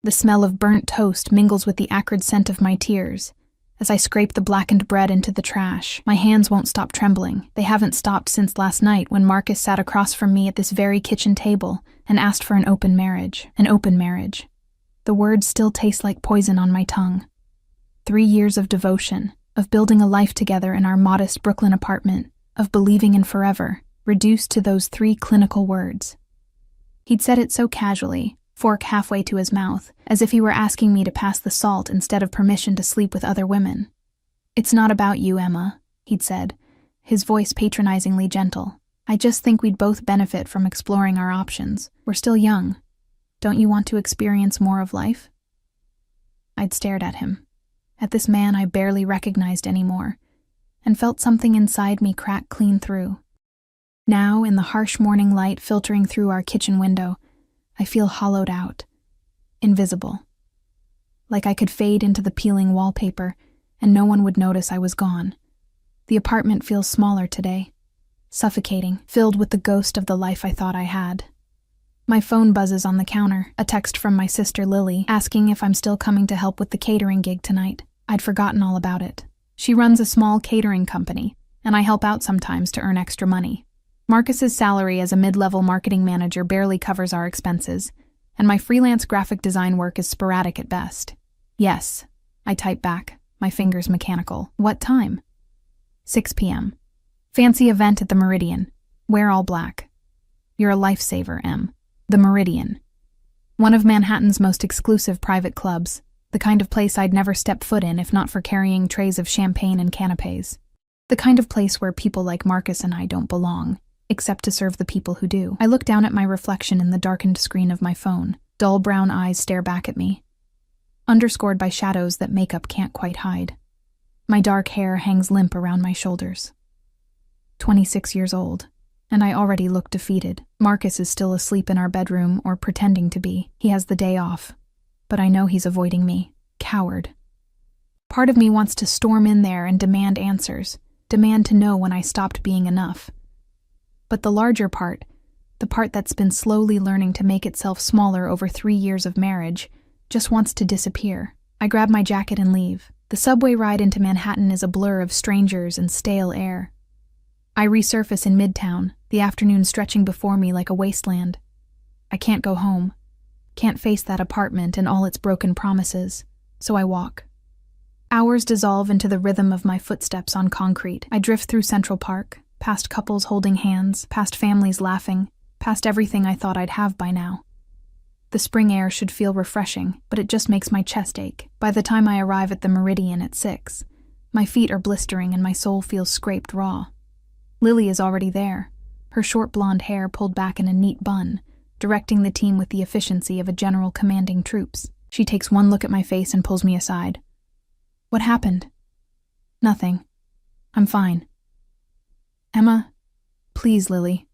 The smell of burnt toast mingles with the acrid scent of my tears. As I scrape the blackened bread into the trash, my hands won't stop trembling. They haven't stopped since last night when Marcus sat across from me at this very kitchen table and asked for an open marriage. An open marriage. The words still taste like poison on my tongue. 3 years of devotion, of building a life together in our modest Brooklyn apartment, of believing in forever, reduced to those 3 clinical words. He'd said it so casually, fork halfway to his mouth, as if he were asking me to pass the salt instead of permission to sleep with other women. "It's not about you, Emma," he'd said, his voice patronizingly gentle. "I just think we'd both benefit from exploring our options. We're still young. Don't you want to experience more of life?" I'd stared at him, at this man I barely recognized anymore, and felt something inside me crack clean through. Now, in the harsh morning light filtering through our kitchen window, I feel hollowed out, invisible. Like I could fade into the peeling wallpaper, and no one would notice I was gone. The apartment feels smaller today, suffocating, filled with the ghost of the life I thought I had. My phone buzzes on the counter, a text from my sister Lily, asking if I'm still coming to help with the catering gig tonight. I'd forgotten all about it. She runs a small catering company, and I help out sometimes to earn extra money. Marcus's salary as a mid-level marketing manager barely covers our expenses, and my freelance graphic design work is sporadic at best. "Yes," I type back, my fingers mechanical. "What time?" 6 p.m. "Fancy event at the Meridian. Wear all black." "You're a lifesaver, Em." The Meridian. One of Manhattan's most exclusive private clubs, the kind of place I'd never step foot in if not for carrying trays of champagne and canapes. The kind of place where people like Marcus and I don't belong, except to serve the people who do. I look down at my reflection in the darkened screen of my phone. Dull brown eyes stare back at me, underscored by shadows that makeup can't quite hide. My dark hair hangs limp around my shoulders. 26 years old, and I already look defeated. Marcus is still asleep in our bedroom, or pretending to be. He has the day off, but I know he's avoiding me. Coward. Part of me wants to storm in there and demand answers, demand to know when I stopped being enough. But the larger part, the part that's been slowly learning to make itself smaller over 3 years of marriage, just wants to disappear. I grab my jacket and leave. The subway ride into Manhattan is a blur of strangers and stale air. I resurface in Midtown, the afternoon stretching before me like a wasteland. I can't go home, can't face that apartment and all its broken promises, so I walk. Hours dissolve into the rhythm of my footsteps on concrete. I drift through Central Park, past couples holding hands, past families laughing, past everything I thought I'd have by now. The spring air should feel refreshing, but it just makes my chest ache. By the time I arrive at the Meridian at 6, my feet are blistering and my soul feels scraped raw. Lily is already there, her short blonde hair pulled back in a neat bun, directing the team with the efficiency of a general commanding troops. She takes one look at my face and pulls me aside. "What happened?" "Nothing. I'm fine." "Emma, please, Lily.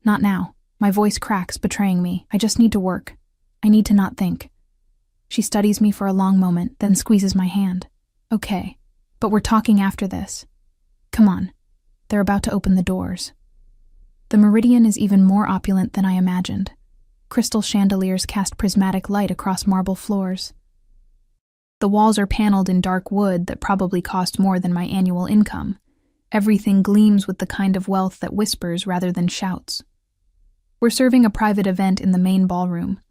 Not now." My voice cracks, betraying me. "I just need to work. I need to not think." She studies me for a long moment, then squeezes my hand. "Okay, but we're talking after this. Come on." They're about to open the doors. The Meridian is even more opulent than I imagined. Crystal chandeliers cast prismatic light across marble floors. The walls are paneled in dark wood that probably cost more than my annual income. Everything gleams with the kind of wealth that whispers rather than shouts. We're serving a private event in the main ballroom,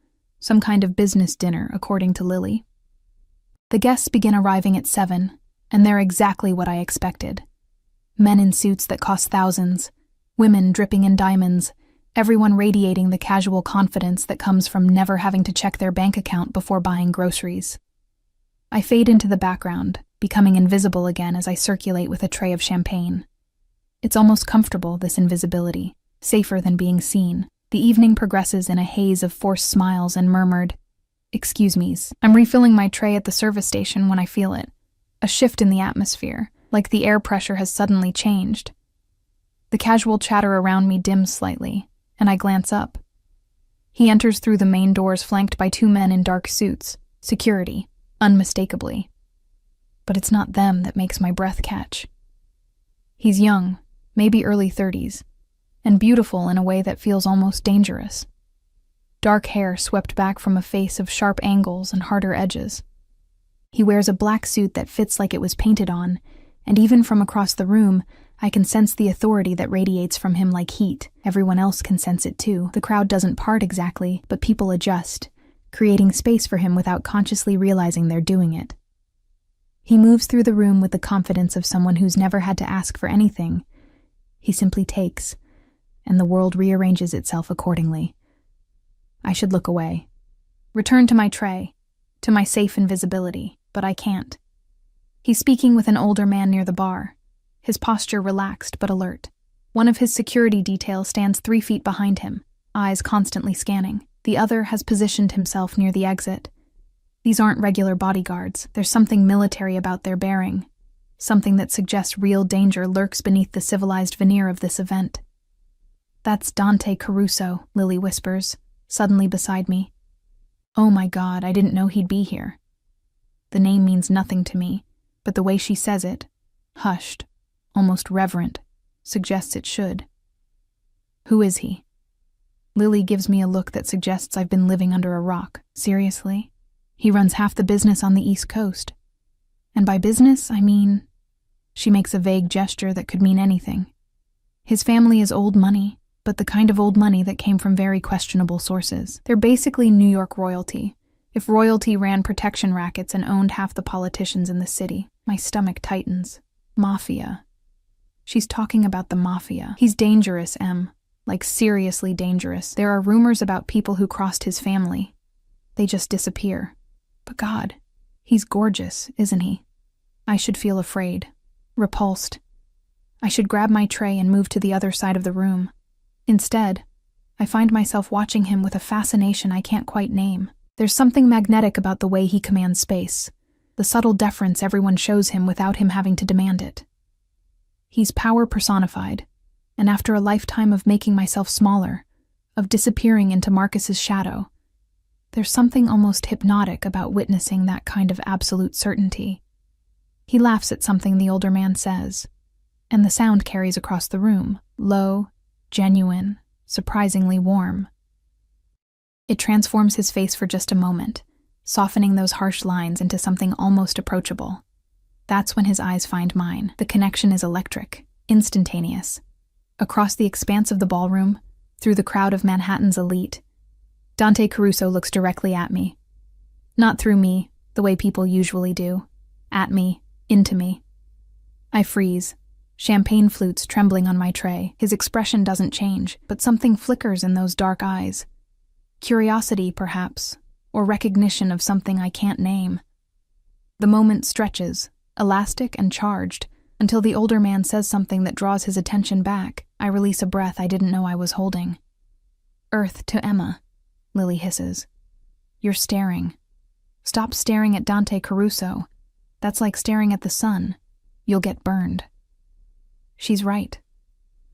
some kind of business dinner, according to Lily. The guests begin arriving at 7, and they're exactly what I expected. Men in suits that cost thousands, women dripping in diamonds, everyone radiating the casual confidence that comes from never having to check their bank account before buying groceries. I fade into the background, becoming invisible again as I circulate with a tray of champagne. It's almost comfortable, this invisibility, safer than being seen. The evening progresses in a haze of forced smiles and murmured, "Excuse me's." I'm refilling my tray at the service station when I feel it. A shift in the atmosphere, like the air pressure has suddenly changed. The casual chatter around me dims slightly, and I glance up. He enters through the main doors flanked by 2 men in dark suits, security, unmistakably. But it's not them that makes my breath catch. He's young, maybe early 30s, and beautiful in a way that feels almost dangerous. dark hair swept back from a face of sharp angles and harder edges. He wears a black suit that fits like it was painted on, and even from across the room, I can sense the authority that radiates from him like heat. Everyone else can sense it too. The crowd doesn't part exactly, but people adjust, creating space for him without consciously realizing they're doing it. He moves through the room with the confidence of someone who's never had to ask for anything. He simply takes, and the world rearranges itself accordingly. I should look away. Return to my tray, to my safe invisibility, but I can't. He's speaking with an older man near the bar, his posture relaxed but alert. One of his security detail stands 3 feet behind him, eyes constantly scanning. The other has positioned himself near the exit. These aren't regular bodyguards. There's something military about their bearing, something that suggests real danger lurks beneath the civilized veneer of this event. "That's Dante Caruso," Lily whispers, suddenly beside me. Oh my God, I didn't know he'd be here. The name means nothing to me, but the way she says it, hushed, almost reverent, suggests it should. Who is he? Lily gives me a look that suggests I've been living under a rock. Seriously? He runs half the business on the East Coast. And by business, I mean... She makes a vague gesture that could mean anything. His family is old money, but the kind of old money that came from very questionable sources. They're basically New York royalty. If royalty ran protection rackets and owned half the politicians in the city, my stomach tightens. Mafia. She's talking about the mafia. He's dangerous, Em. Like seriously dangerous. There are rumors about people who crossed his family. They just disappear. But God, he's gorgeous, isn't he? I should feel afraid. Repulsed. I should grab my tray and move to the other side of the room. Instead, I find myself watching him with a fascination I can't quite name. There's something magnetic about the way he commands space, the subtle deference everyone shows him without him having to demand it. He's power personified, and after a lifetime of making myself smaller, of disappearing into Marcus's shadow, there's something almost hypnotic about witnessing that kind of absolute certainty. He laughs at something the older man says, and the sound carries across the room, low, genuine, surprisingly warm. It transforms his face for just a moment, softening those harsh lines into something almost approachable. That's when his eyes find mine. The connection is electric, instantaneous. Across the expanse of the ballroom, through the crowd of Manhattan's elite, Dante Caruso looks directly at me. Not through me, the way people usually do. At me, into me. I freeze, champagne flutes trembling on my tray. His expression doesn't change, but something flickers in those dark eyes. Curiosity, perhaps, or recognition of something I can't name. The moment stretches, elastic and charged, until the older man says something that draws his attention back. I release a breath I didn't know I was holding. "Earth to Emma," Lily hisses. "You're staring. Stop staring at Dante Caruso. That's like staring at the sun. You'll get burned." She's right.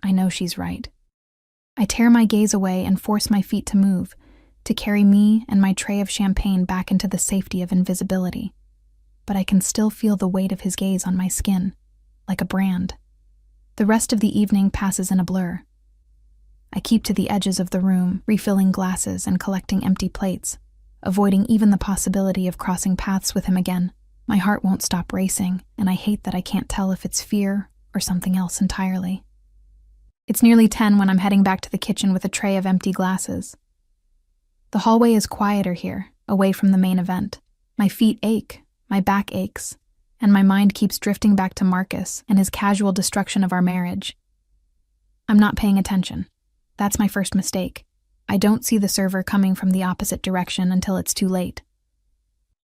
I know she's right. I tear my gaze away and force my feet to move, to carry me and my tray of champagne back into the safety of invisibility. But I can still feel the weight of his gaze on my skin, like a brand. The rest of the evening passes in a blur. I keep to the edges of the room, refilling glasses and collecting empty plates, avoiding even the possibility of crossing paths with him again. My heart won't stop racing, and I hate that I can't tell if it's fear or something else entirely. It's nearly 10 when I'm heading back to the kitchen with a tray of empty glasses. The hallway is quieter here, away from the main event. My feet ache, my back aches, and my mind keeps drifting back to Marcus and his casual destruction of our marriage. I'm not paying attention. That's my first mistake. I don't see the server coming from the opposite direction until it's too late.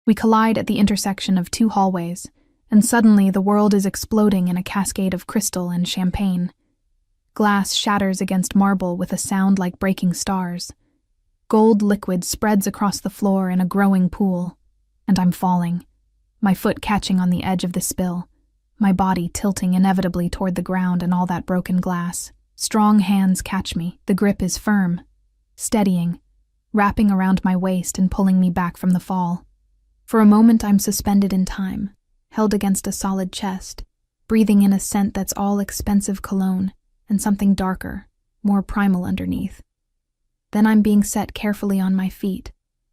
We collide at the intersection of 2 hallways, and suddenly the world is exploding in a cascade of crystal and champagne. Glass shatters against marble with a sound like breaking stars. Gold liquid spreads across the floor in a growing pool, and I'm falling, my foot catching on the edge of the spill, my body tilting inevitably toward the ground and all that broken glass. Strong hands catch me. The grip is firm, steadying, wrapping around my waist and pulling me back from the fall. For a moment I'm suspended in time, held against a solid chest, breathing in a scent that's all expensive cologne and something darker, more primal underneath. Then I'm being set carefully on my feet,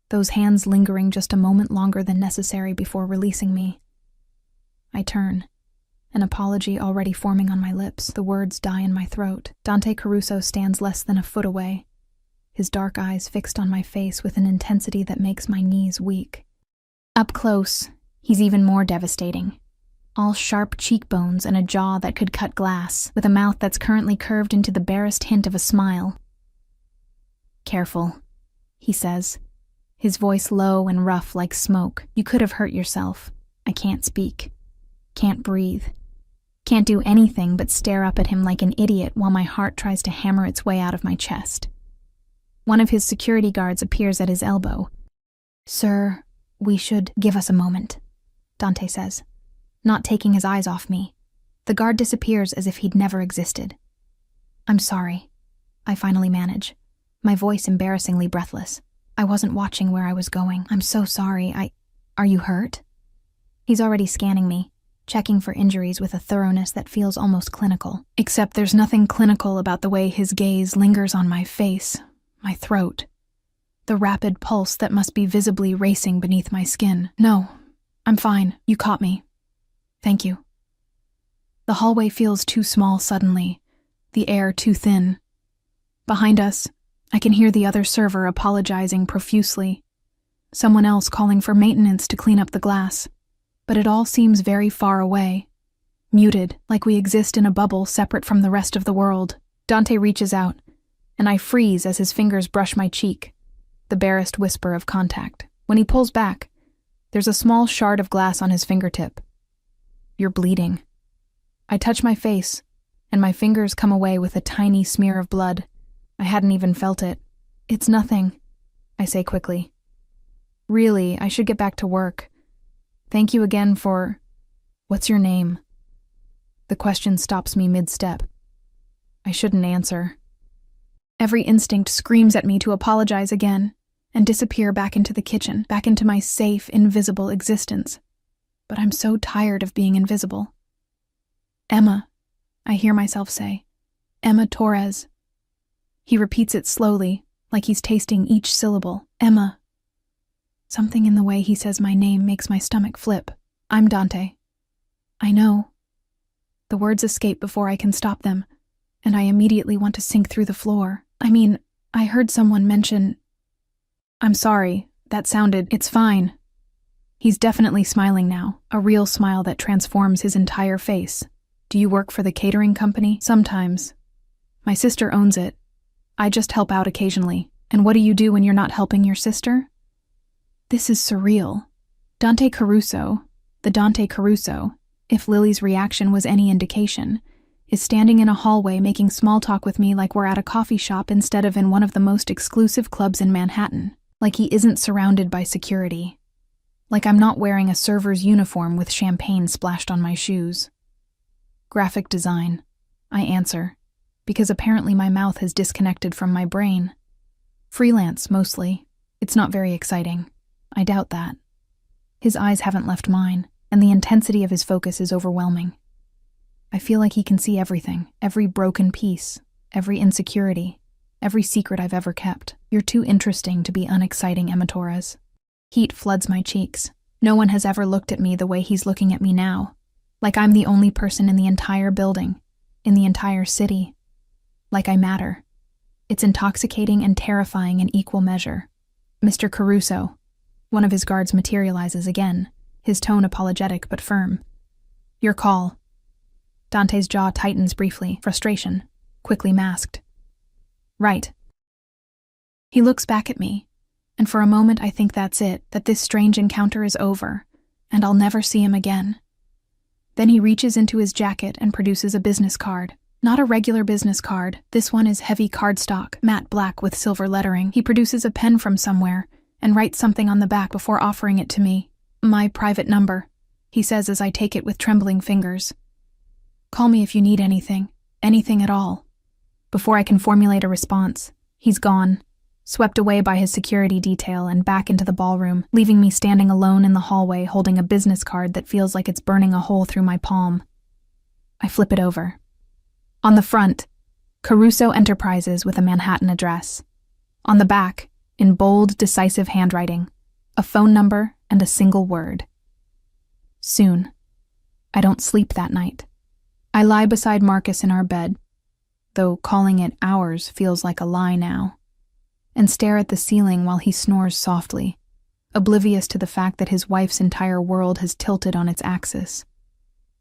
those hands lingering just a moment longer than necessary before releasing me. I turn, an apology already forming on my lips. The words die in my throat. Dante Caruso stands less than a foot away, his dark eyes fixed on my face with an intensity that makes my knees weak. Up close, he's even more devastating. All sharp cheekbones and a jaw that could cut glass, with a mouth that's currently curved into the barest hint of a smile. "Careful," he says, his voice low and rough like smoke. "You could have hurt yourself. I can't speak. Can't breathe. Can't do anything but stare up at him like an idiot while my heart tries to hammer its way out of my chest." One of his security guards appears at his elbow. "Sir, we should give us a moment," Dante says, not taking his eyes off me. The guard disappears as if he'd never existed. "I'm sorry," I finally manage, my voice embarrassingly breathless. "I wasn't watching where I was going. I'm so sorry. Are you hurt?" He's already scanning me, checking for injuries with a thoroughness that feels almost clinical. Except there's nothing clinical about the way his gaze lingers on my face, my throat, the rapid pulse that must be visibly racing beneath my skin. "No, I'm fine. You caught me. Thank you." The hallway feels too small suddenly, the air too thin. Behind us, I can hear the other server apologizing profusely, someone else calling for maintenance to clean up the glass. But it all seems very far away, muted, like we exist in a bubble separate from the rest of the world. Dante reaches out, and I freeze as his fingers brush my cheek, the barest whisper of contact. When he pulls back, there's a small shard of glass on his fingertip. "You're bleeding." I touch my face, and my fingers come away with a tiny smear of blood. I hadn't even felt it. "It's nothing," I say quickly. "Really, I should get back to work. Thank you again for... What's your name?" The question stops me mid-step. I shouldn't answer. Every instinct screams at me to apologize again and disappear back into the kitchen, back into my safe, invisible existence. But I'm so tired of being invisible. "Emma," I hear myself say. "Emma Torres." He repeats it slowly, like he's tasting each syllable. "Emma." Something in the way he says my name makes my stomach flip. "I'm Dante." "I know." The words escape before I can stop them, and I immediately want to sink through the floor. I heard someone mention... "I'm sorry, that sounded... It's fine." He's definitely smiling now, a real smile that transforms his entire face. "Do you work for the catering company?" "Sometimes. My sister owns it. I just help out occasionally." "And what do you do when you're not helping your sister?" This is surreal. Dante Caruso, the Dante Caruso, if Lily's reaction was any indication, is standing in a hallway making small talk with me like we're at a coffee shop instead of in one of the most exclusive clubs in Manhattan. Like he isn't surrounded by security. Like I'm not wearing a server's uniform with champagne splashed on my shoes. "Graphic design," I answer, because apparently my mouth has disconnected from my brain. "Freelance, mostly. It's not very exciting." I doubt that. His eyes haven't left mine, and the intensity of his focus is overwhelming. I feel like he can see everything, every broken piece, every insecurity, every secret I've ever kept. "You're too interesting to be unexciting, Emma Torres." Heat floods my cheeks. No one has ever looked at me the way he's looking at me now, like I'm the only person in the entire building, in the entire city. Like I matter. It's intoxicating and terrifying in equal measure. "Mr. Caruso." One of his guards materializes again, his tone apologetic but firm. "Your call." Dante's jaw tightens briefly, frustration, quickly masked. "Right." He looks back at me, and for a moment I think that's it, that this strange encounter is over, and I'll never see him again. Then he reaches into his jacket and produces a business card. Not a regular business card, this one is heavy cardstock, matte black with silver lettering. He produces a pen from somewhere, and writes something on the back before offering it to me. "My private number," he says as I take it with trembling fingers. "Call me if you need anything at all." Before I can formulate a response, he's gone, swept away by his security detail and back into the ballroom, leaving me standing alone in the hallway holding a business card that feels like it's burning a hole through my palm. I flip it over. On the front, Caruso Enterprises with a Manhattan address. On the back, in bold, decisive handwriting, a phone number and a single word. Soon. I don't sleep that night. I lie beside Marcus in our bed, though calling it ours feels like a lie now, and stare at the ceiling while he snores softly, oblivious to the fact that his wife's entire world has tilted on its axis.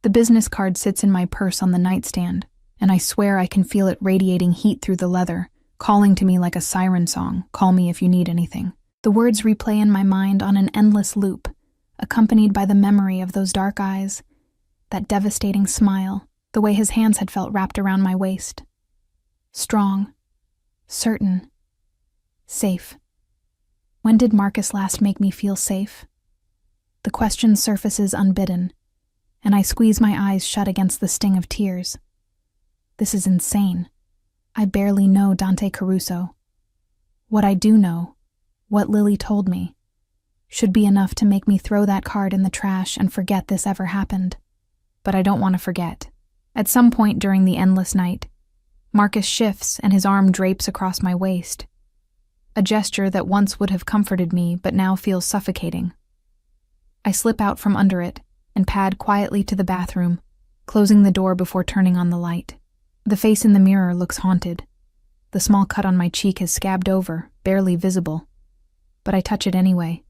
The business card sits in my purse on the nightstand, and I swear I can feel it radiating heat through the leather, calling to me like a siren song, "Call me if you need anything." The words replay in my mind on an endless loop, accompanied by the memory of those dark eyes, that devastating smile, the way his hands had felt wrapped around my waist. Strong, certain, safe. When did Marcus last make me feel safe? The question surfaces unbidden, and I squeeze my eyes shut against the sting of tears. This is insane. I barely know Dante Caruso. What I do know, what Lily told me, should be enough to make me throw that card in the trash and forget this ever happened. But I don't want to forget. At some point during the endless night, Marcus shifts and his arm drapes across my waist, a gesture that once would have comforted me but now feels suffocating. I slip out from under it and pad quietly to the bathroom, closing the door before turning on the light. The face in the mirror looks haunted. The small cut on my cheek is scabbed over, barely visible. But I touch it anyway,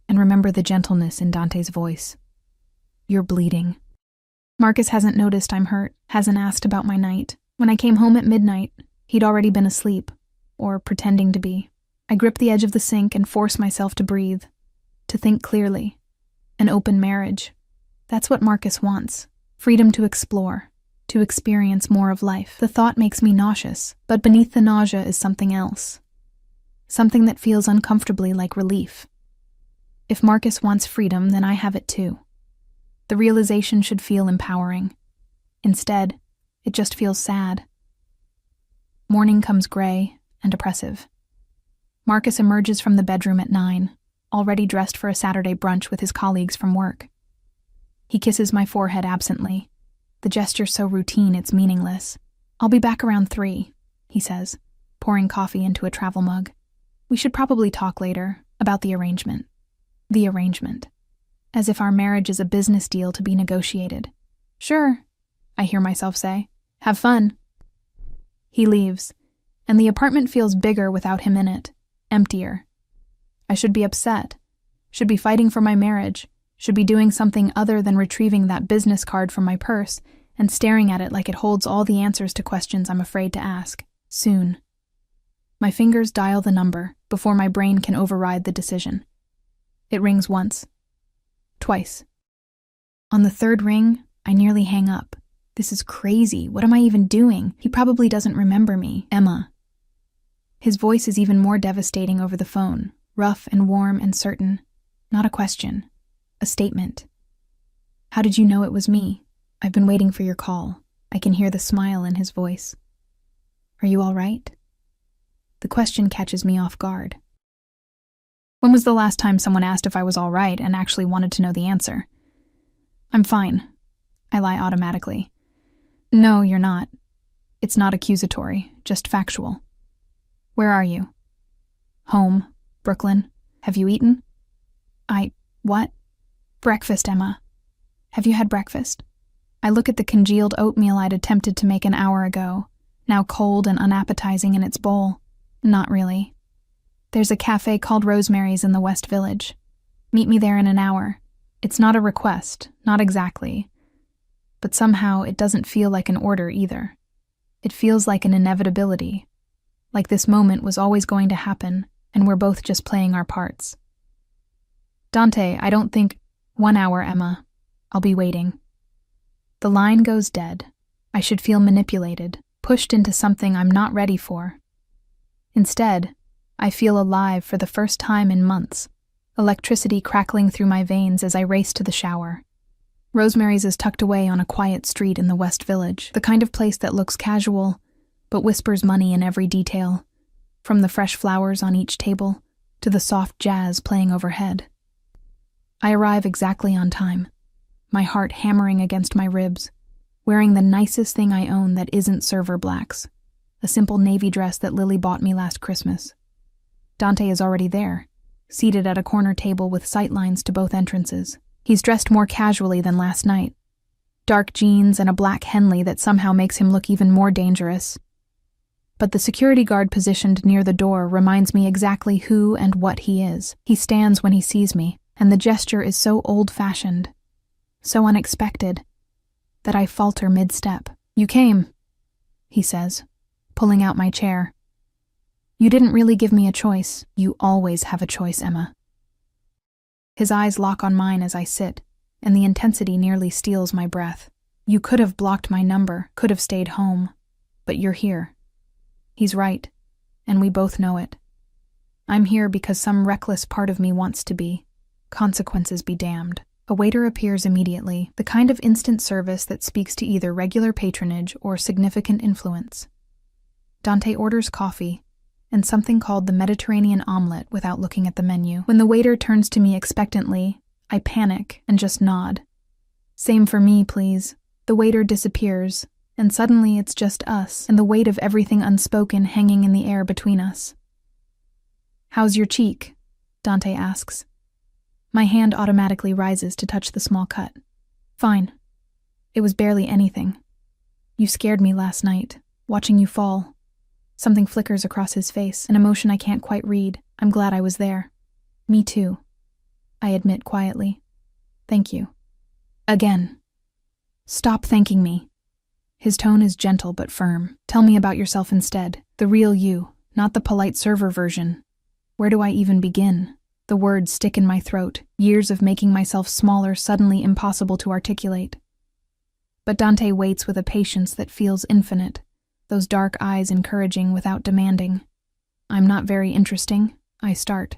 and remember the gentleness in Dante's voice. "You're bleeding." Marcus hasn't noticed I'm hurt, hasn't asked about my night. When I came home at midnight, he'd already been asleep, or pretending to be. I grip the edge of the sink and force myself to breathe, to think clearly. An open marriage. That's what Marcus wants. Freedom to explore, to experience more of life. The thought makes me nauseous, but beneath the nausea is something else. Something that feels uncomfortably like relief. If Marcus wants freedom, then I have it too. The realization should feel empowering. Instead, it just feels sad. Morning comes gray and oppressive. Marcus emerges from the bedroom at 9, already dressed for a Saturday brunch with his colleagues from work. He kisses my forehead absently, the gesture so routine it's meaningless. "I'll be back around 3, he says, pouring coffee into a travel mug. "We should probably talk later about the arrangement." The arrangement. As if our marriage is a business deal to be negotiated. "Sure," I hear myself say. "Have fun." He leaves, and the apartment feels bigger without him in it, emptier. I should be upset, should be fighting for my marriage, should be doing something other than retrieving that business card from my purse and staring at it like it holds all the answers to questions I'm afraid to ask. Soon. My fingers dial the number before my brain can override the decision. It rings once. Twice. On the third ring, I nearly hang up. This is crazy. What am I even doing? He probably doesn't remember me. Emma. His voice is even more devastating over the phone, rough and warm and certain. Not a question. A statement. "How did you know it was me? I've been waiting for your call." I can hear the smile in his voice. "Are you all right?" The question catches me off guard. When was the last time someone asked if I was all right and actually wanted to know the answer? "I'm fine." I lie automatically. "No, you're not. It's not accusatory, just factual." "Where are you?" "Home. Brooklyn. Have you eaten?" What?" "Breakfast, Emma. Have you had breakfast?" I look at the congealed oatmeal I'd attempted to make an hour ago, now cold and unappetizing in its bowl. Not really. "There's a cafe called Rosemary's in the West Village. Meet me there in an hour." It's not a request, not exactly. But somehow it doesn't feel like an order either. It feels like an inevitability. Like this moment was always going to happen, and we're both just playing our parts. "Dante, I don't think—" "1 hour, Emma. I'll be waiting." The line goes dead. I should feel manipulated, pushed into something I'm not ready for. Instead, I feel alive for the first time in months, electricity crackling through my veins as I race to the shower. Rosemary's is tucked away on a quiet street in the West Village, the kind of place that looks casual, but whispers money in every detail, from the fresh flowers on each table to the soft jazz playing overhead. I arrive exactly on time, my heart hammering against my ribs, wearing the nicest thing I own that isn't server blacks, a simple navy dress that Lily bought me last Christmas. Dante is already there, seated at a corner table with sightlines to both entrances. He's dressed more casually than last night. Dark jeans and a black Henley that somehow makes him look even more dangerous. But the security guard positioned near the door reminds me exactly who and what he is. He stands when he sees me, and the gesture is so old-fashioned, so unexpected, that I falter mid-step. "You came," he says, pulling out my chair. "You didn't really give me a choice. You always have a choice, Emma." His eyes lock on mine as I sit, and the intensity nearly steals my breath. "You could have blocked my number, could have stayed home, but you're here." He's right, and we both know it. I'm here because some reckless part of me wants to be. Consequences be damned. A waiter appears immediately, the kind of instant service that speaks to either regular patronage or significant influence. Dante orders coffee and something called the Mediterranean omelet without looking at the menu. When the waiter turns to me expectantly, I panic and just nod. "Same for me, please." The waiter disappears, and suddenly it's just us and the weight of everything unspoken hanging in the air between us. "How's your cheek?" Dante asks. My hand automatically rises to touch the small cut. "Fine. It was barely anything. You scared me last night, watching you fall." Something flickers across his face, an emotion I can't quite read. I'm glad I was there. "Me too," I admit quietly. "Thank you." Again. "Stop thanking me." His tone is gentle but firm. "Tell me about yourself instead. The real you, not the polite server version." Where do I even begin? The words stick in my throat, years of making myself smaller suddenly impossible to articulate. But Dante waits with a patience that feels infinite, those dark eyes encouraging without demanding. "I'm not very interesting," I start,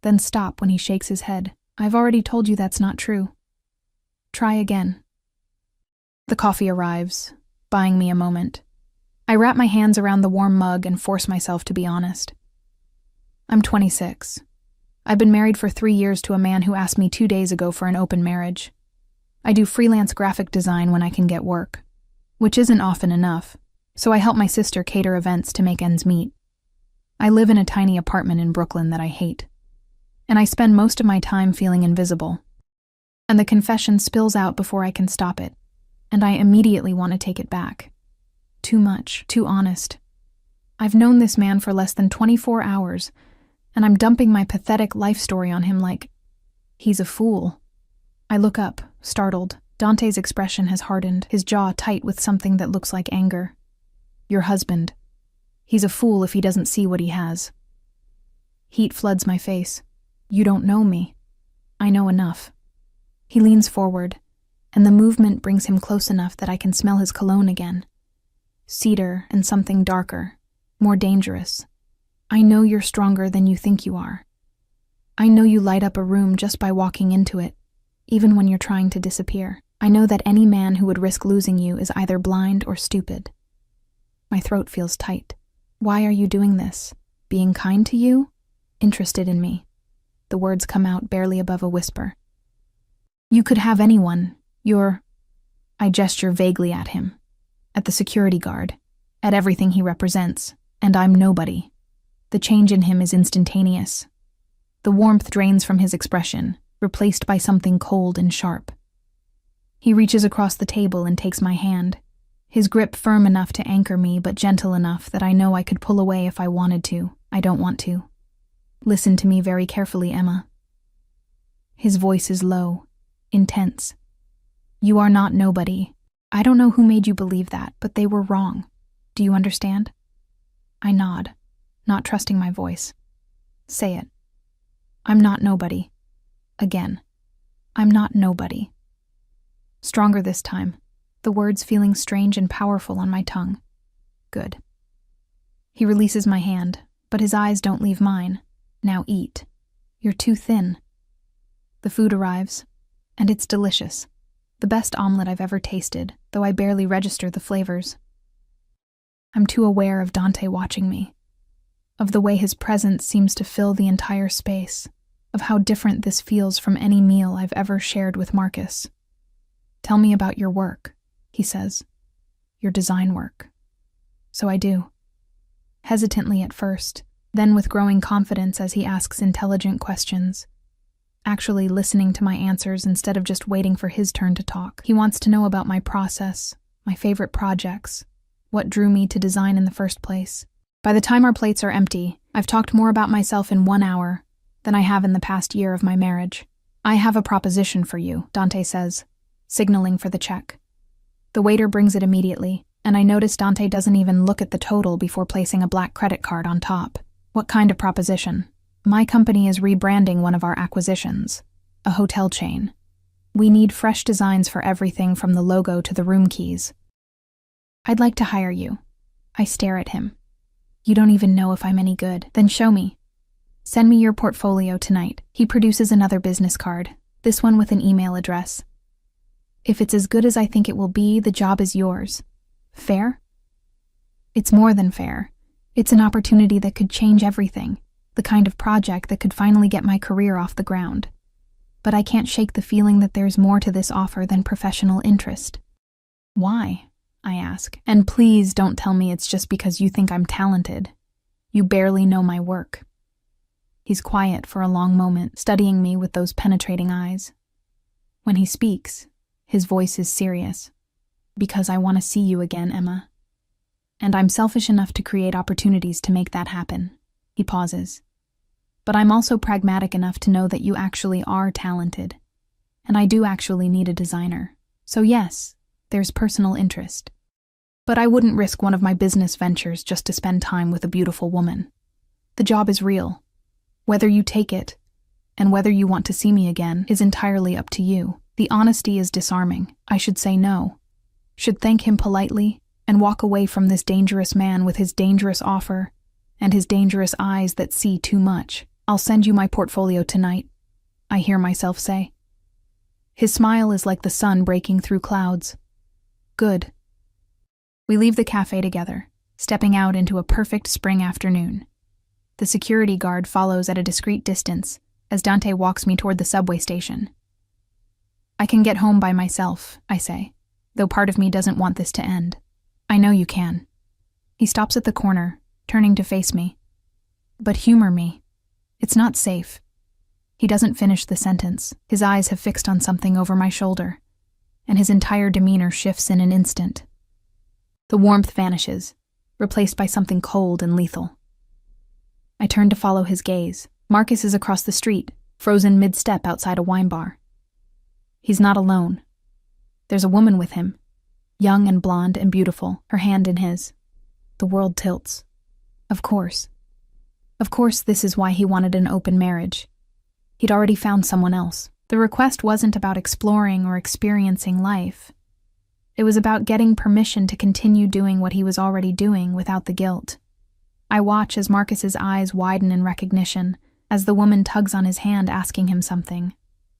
then stop when he shakes his head. "I've already told you that's not true. Try again." The coffee arrives, buying me a moment. I wrap my hands around the warm mug and force myself to be honest. I'm 26. I've been married for 3 years to a man who asked me 2 days ago for an open marriage. I do freelance graphic design when I can get work, which isn't often enough, so I help my sister cater events to make ends meet. I live in a tiny apartment in Brooklyn that I hate, and I spend most of my time feeling invisible. And the confession spills out before I can stop it, and I immediately want to take it back. Too much, too honest. I've known this man for less than 24 hours, and I'm dumping my pathetic life story on him like he's a fool. I look up, startled. Dante's expression has hardened, his jaw tight with something that looks like anger. "Your husband. He's a fool if he doesn't see what he has." Heat floods my face. "You don't know me." "I know enough." He leans forward, and the movement brings him close enough that I can smell his cologne again. Cedar and something darker, more dangerous. "I know you're stronger than you think you are. I know you light up a room just by walking into it, even when you're trying to disappear. I know that any man who would risk losing you is either blind or stupid." My throat feels tight. "Why are you doing this? Being kind to you? Interested in me?" The words come out barely above a whisper. "You could have anyone. You're—" I gesture vaguely at him, at the security guard, at everything he represents, and I'm nobody. The change in him is instantaneous. The warmth drains from his expression, replaced by something cold and sharp. He reaches across the table and takes my hand, his grip firm enough to anchor me but gentle enough that I know I could pull away if I wanted to. I don't want to. "Listen to me very carefully, Emma." His voice is low, intense. "You are not nobody. I don't know who made you believe that, but they were wrong. Do you understand?" I nod, not trusting my voice. "Say it." "I'm not nobody." Again. "I'm not nobody." Stronger this time, the words feeling strange and powerful on my tongue. Good. He releases my hand, but his eyes don't leave mine. "Now eat. You're too thin." The food arrives, and it's delicious. The best omelet I've ever tasted, though I barely register the flavors. I'm too aware of Dante watching me, of the way his presence seems to fill the entire space, of how different this feels from any meal I've ever shared with Marcus. "Tell me about your work," he says. "Your design work." So I do. Hesitantly at first, then with growing confidence as he asks intelligent questions, actually listening to my answers instead of just waiting for his turn to talk. He wants to know about my process, my favorite projects, what drew me to design in the first place. By the time our plates are empty, I've talked more about myself in 1 hour than I have in the past year of my marriage. I have a proposition for you, Dante says, signaling for the check. The waiter brings it immediately, and I notice Dante doesn't even look at the total before placing a black credit card on top. What kind of proposition? My company is rebranding one of our acquisitions, a hotel chain. We need fresh designs for everything from the logo to the room keys. I'd like to hire you. I stare at him. You don't even know if I'm any good. Then show me. Send me your portfolio tonight. He produces another business card, this one with an email address. If it's as good as I think it will be, the job is yours. Fair? It's more than fair. It's an opportunity that could change everything, the kind of project that could finally get my career off the ground. But I can't shake the feeling that there's more to this offer than professional interest. Why? I ask. And please don't tell me it's just because you think I'm talented. You barely know my work. He's quiet for a long moment, studying me with those penetrating eyes. When he speaks, his voice is serious. Because I want to see you again, Emma. And I'm selfish enough to create opportunities to make that happen. He pauses. But I'm also pragmatic enough to know that you actually are talented. And I do actually need a designer. So yes, there's personal interest. But I wouldn't risk one of my business ventures just to spend time with a beautiful woman. The job is real. Whether you take it, and whether you want to see me again, is entirely up to you. The honesty is disarming. I should say no. Should thank him politely, and walk away from this dangerous man with his dangerous offer, and his dangerous eyes that see too much. I'll send you my portfolio tonight, I hear myself say. His smile is like the sun breaking through clouds. Good. We leave the cafe together, stepping out into a perfect spring afternoon. The security guard follows at a discreet distance as Dante walks me toward the subway station. I can get home by myself, I say, though part of me doesn't want this to end. I know you can. He stops at the corner, turning to face me. But humor me. It's not safe. He doesn't finish the sentence. His eyes have fixed on something over my shoulder, and his entire demeanor shifts in an instant. The warmth vanishes, replaced by something cold and lethal. I turn to follow his gaze. Marcus is across the street, frozen mid-step outside a wine bar. He's not alone. There's a woman with him, young and blonde and beautiful, her hand in his. The world tilts. Of course. Of course, this is why he wanted an open marriage. He'd already found someone else. The request wasn't about exploring or experiencing life. It was about getting permission to continue doing what he was already doing without the guilt. I watch as Marcus's eyes widen in recognition, as the woman tugs on his hand asking him something,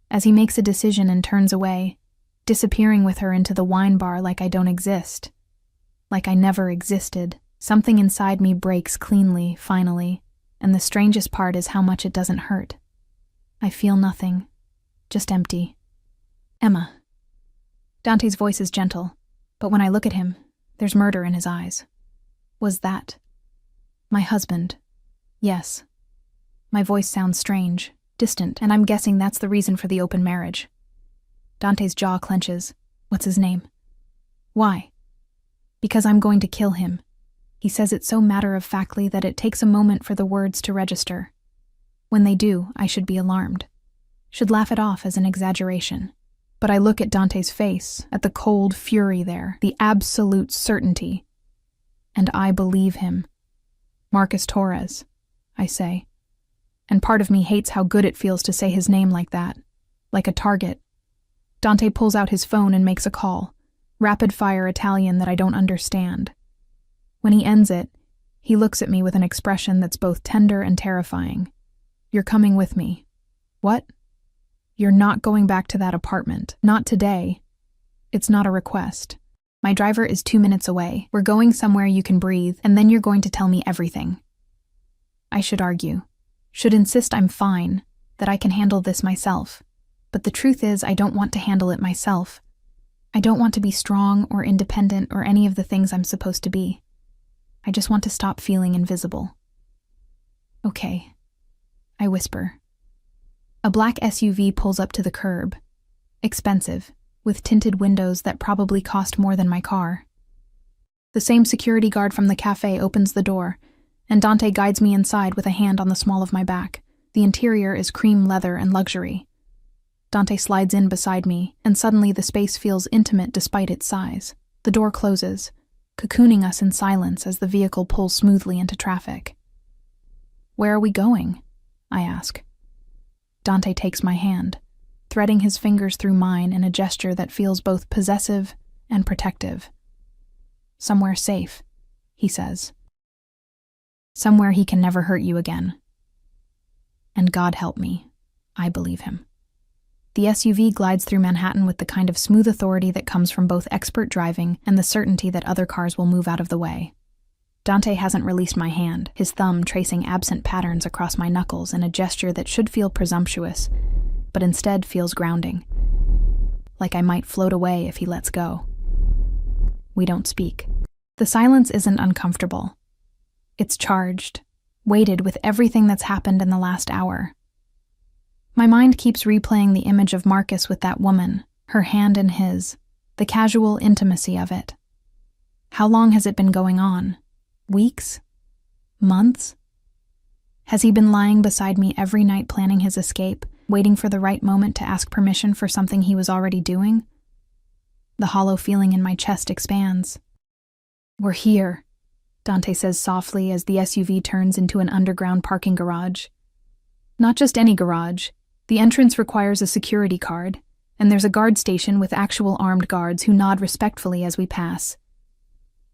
as he makes a decision and turns away, disappearing with her into the wine bar like I don't exist. Like I never existed. Something inside me breaks cleanly, finally, and the strangest part is how much it doesn't hurt. I feel nothing, just empty. Emma. Dante's voice is gentle, but when I look at him, there's murder in his eyes. Was that my husband? Yes. My voice sounds strange, distant, and I'm guessing that's the reason for the open marriage. Dante's jaw clenches. What's his name? Why? Because I'm going to kill him. He says it so matter-of-factly that it takes a moment for the words to register. When they do, I should be alarmed. Should laugh it off as an exaggeration. But I look at Dante's face, at the cold fury there, the absolute certainty. And I believe him. Marcus Torres, I say. And part of me hates how good it feels to say his name like that. Like a target. Dante pulls out his phone and makes a call. Rapid-fire Italian that I don't understand. When he ends it, he looks at me with an expression that's both tender and terrifying. You're coming with me. What? You're not going back to that apartment. Not today. It's not a request. My driver is 2 minutes away. We're going somewhere you can breathe, and then you're going to tell me everything. I should argue. Should insist I'm fine, that I can handle this myself. But the truth is, I don't want to handle it myself. I don't want to be strong or independent or any of the things I'm supposed to be. I just want to stop feeling invisible. Okay, I whisper. A black SUV pulls up to the curb. Expensive, with tinted windows that probably cost more than my car. The same security guard from the cafe opens the door, and Dante guides me inside with a hand on the small of my back. The interior is cream leather and luxury. Dante slides in beside me, and suddenly the space feels intimate despite its size. The door closes, cocooning us in silence as the vehicle pulls smoothly into traffic. Where are we going? I ask. Dante takes my hand, threading his fingers through mine in a gesture that feels both possessive and protective. Somewhere safe, he says. Somewhere he can never hurt you again. And God help me, I believe him. The SUV glides through Manhattan with the kind of smooth authority that comes from both expert driving and the certainty that other cars will move out of the way. Dante hasn't released my hand, his thumb tracing absent patterns across my knuckles in a gesture that should feel presumptuous, but instead feels grounding. Like I might float away if he lets go. We don't speak. The silence isn't uncomfortable. It's charged, weighted with everything that's happened in the last hour. My mind keeps replaying the image of Marcus with that woman, her hand in his, the casual intimacy of it. How long has it been going on? Weeks? Months? Has he been lying beside me every night planning his escape, waiting for the right moment to ask permission for something he was already doing? The hollow feeling in my chest expands. We're here, Dante says softly as the SUV turns into an underground parking garage. Not just any garage. The entrance requires a security card, and there's a guard station with actual armed guards who nod respectfully as we pass.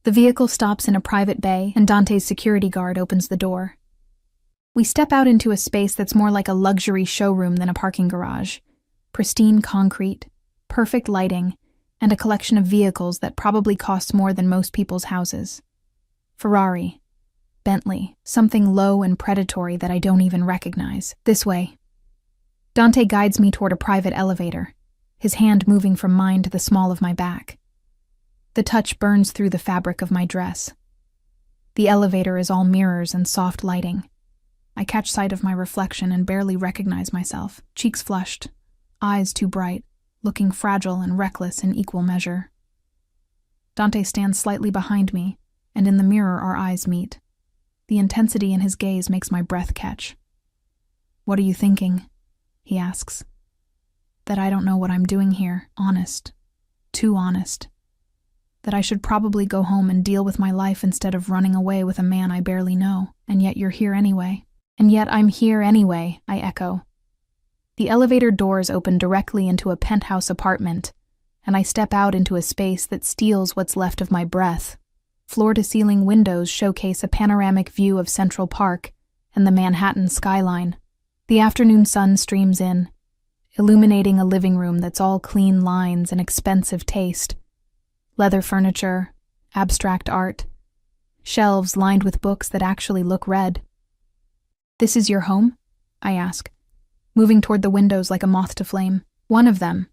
The vehicle stops in a private bay, and Dante's security guard opens the door. We step out into a space that's more like a luxury showroom than a parking garage. Pristine concrete, perfect lighting, and a collection of vehicles that probably cost more than most people's houses. Ferrari, Bentley, something low and predatory that I don't even recognize. This way. Dante guides me toward a private elevator, his hand moving from mine to the small of my back. The touch burns through the fabric of my dress. The elevator is all mirrors and soft lighting. I catch sight of my reflection and barely recognize myself, cheeks flushed, eyes too bright, looking fragile and reckless in equal measure. Dante stands slightly behind me, and in the mirror our eyes meet. The intensity in his gaze makes my breath catch. "What are you thinking?" he asks. That I don't know what I'm doing here, honest. Too honest. That I should probably go home and deal with my life instead of running away with a man I barely know, and yet you're here anyway. And yet I'm here anyway, I echo. The elevator doors open directly into a penthouse apartment, and I step out into a space that steals what's left of my breath. Floor-to-ceiling windows showcase a panoramic view of Central Park and the Manhattan skyline. The afternoon sun streams in, illuminating a living room that's all clean lines and expensive taste. Leather furniture, abstract art, shelves lined with books that actually look read. "This is your home?" I ask, moving toward the windows like a moth to flame. "One of them."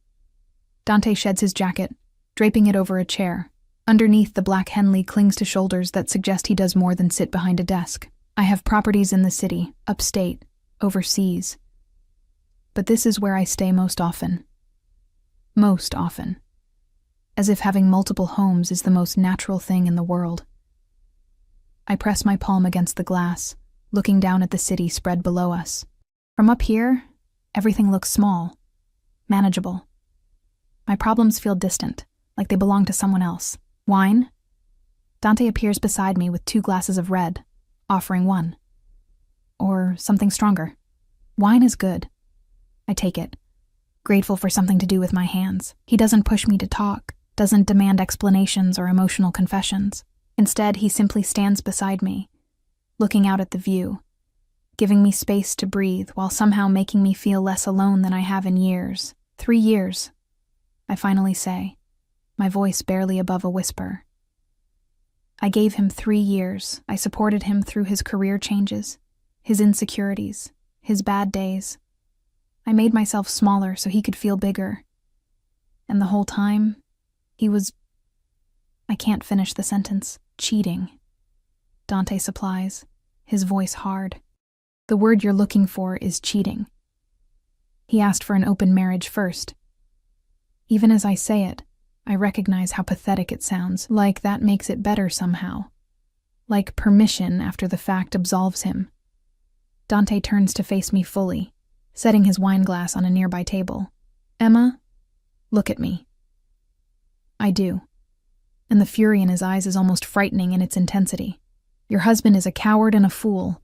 Dante sheds his jacket, draping it over a chair. Underneath, the black Henley clings to shoulders that suggest he does more than sit behind a desk. "I have properties in the city, upstate, overseas. But this is where I stay most often. Most often. As if having multiple homes is the most natural thing in the world." I press my palm against the glass, looking down at the city spread below us. From up here, everything looks small, manageable. My problems feel distant, like they belong to someone else. "Wine?" Dante appears beside me with 2 glasses of red, offering one. "Or something stronger." "Wine is good." I take it, grateful for something to do with my hands. He doesn't push me to talk, doesn't demand explanations or emotional confessions. Instead, he simply stands beside me, looking out at the view, giving me space to breathe while somehow making me feel less alone than I have in years. 3 years, I finally say, my voice barely above a whisper. I gave him 3 years. I supported him through his career changes, his insecurities, his bad days. I made myself smaller so he could feel bigger. And the whole time, he was... I can't finish the sentence. Cheating. Dante supplies, his voice hard. The word you're looking for is cheating. He asked for an open marriage first. Even as I say it, I recognize how pathetic it sounds, like that makes it better somehow. Like permission after the fact absolves him. Dante turns to face me fully, setting his wine glass on a nearby table. Emma, look at me. I do. And the fury in his eyes is almost frightening in its intensity. Your husband is a coward and a fool.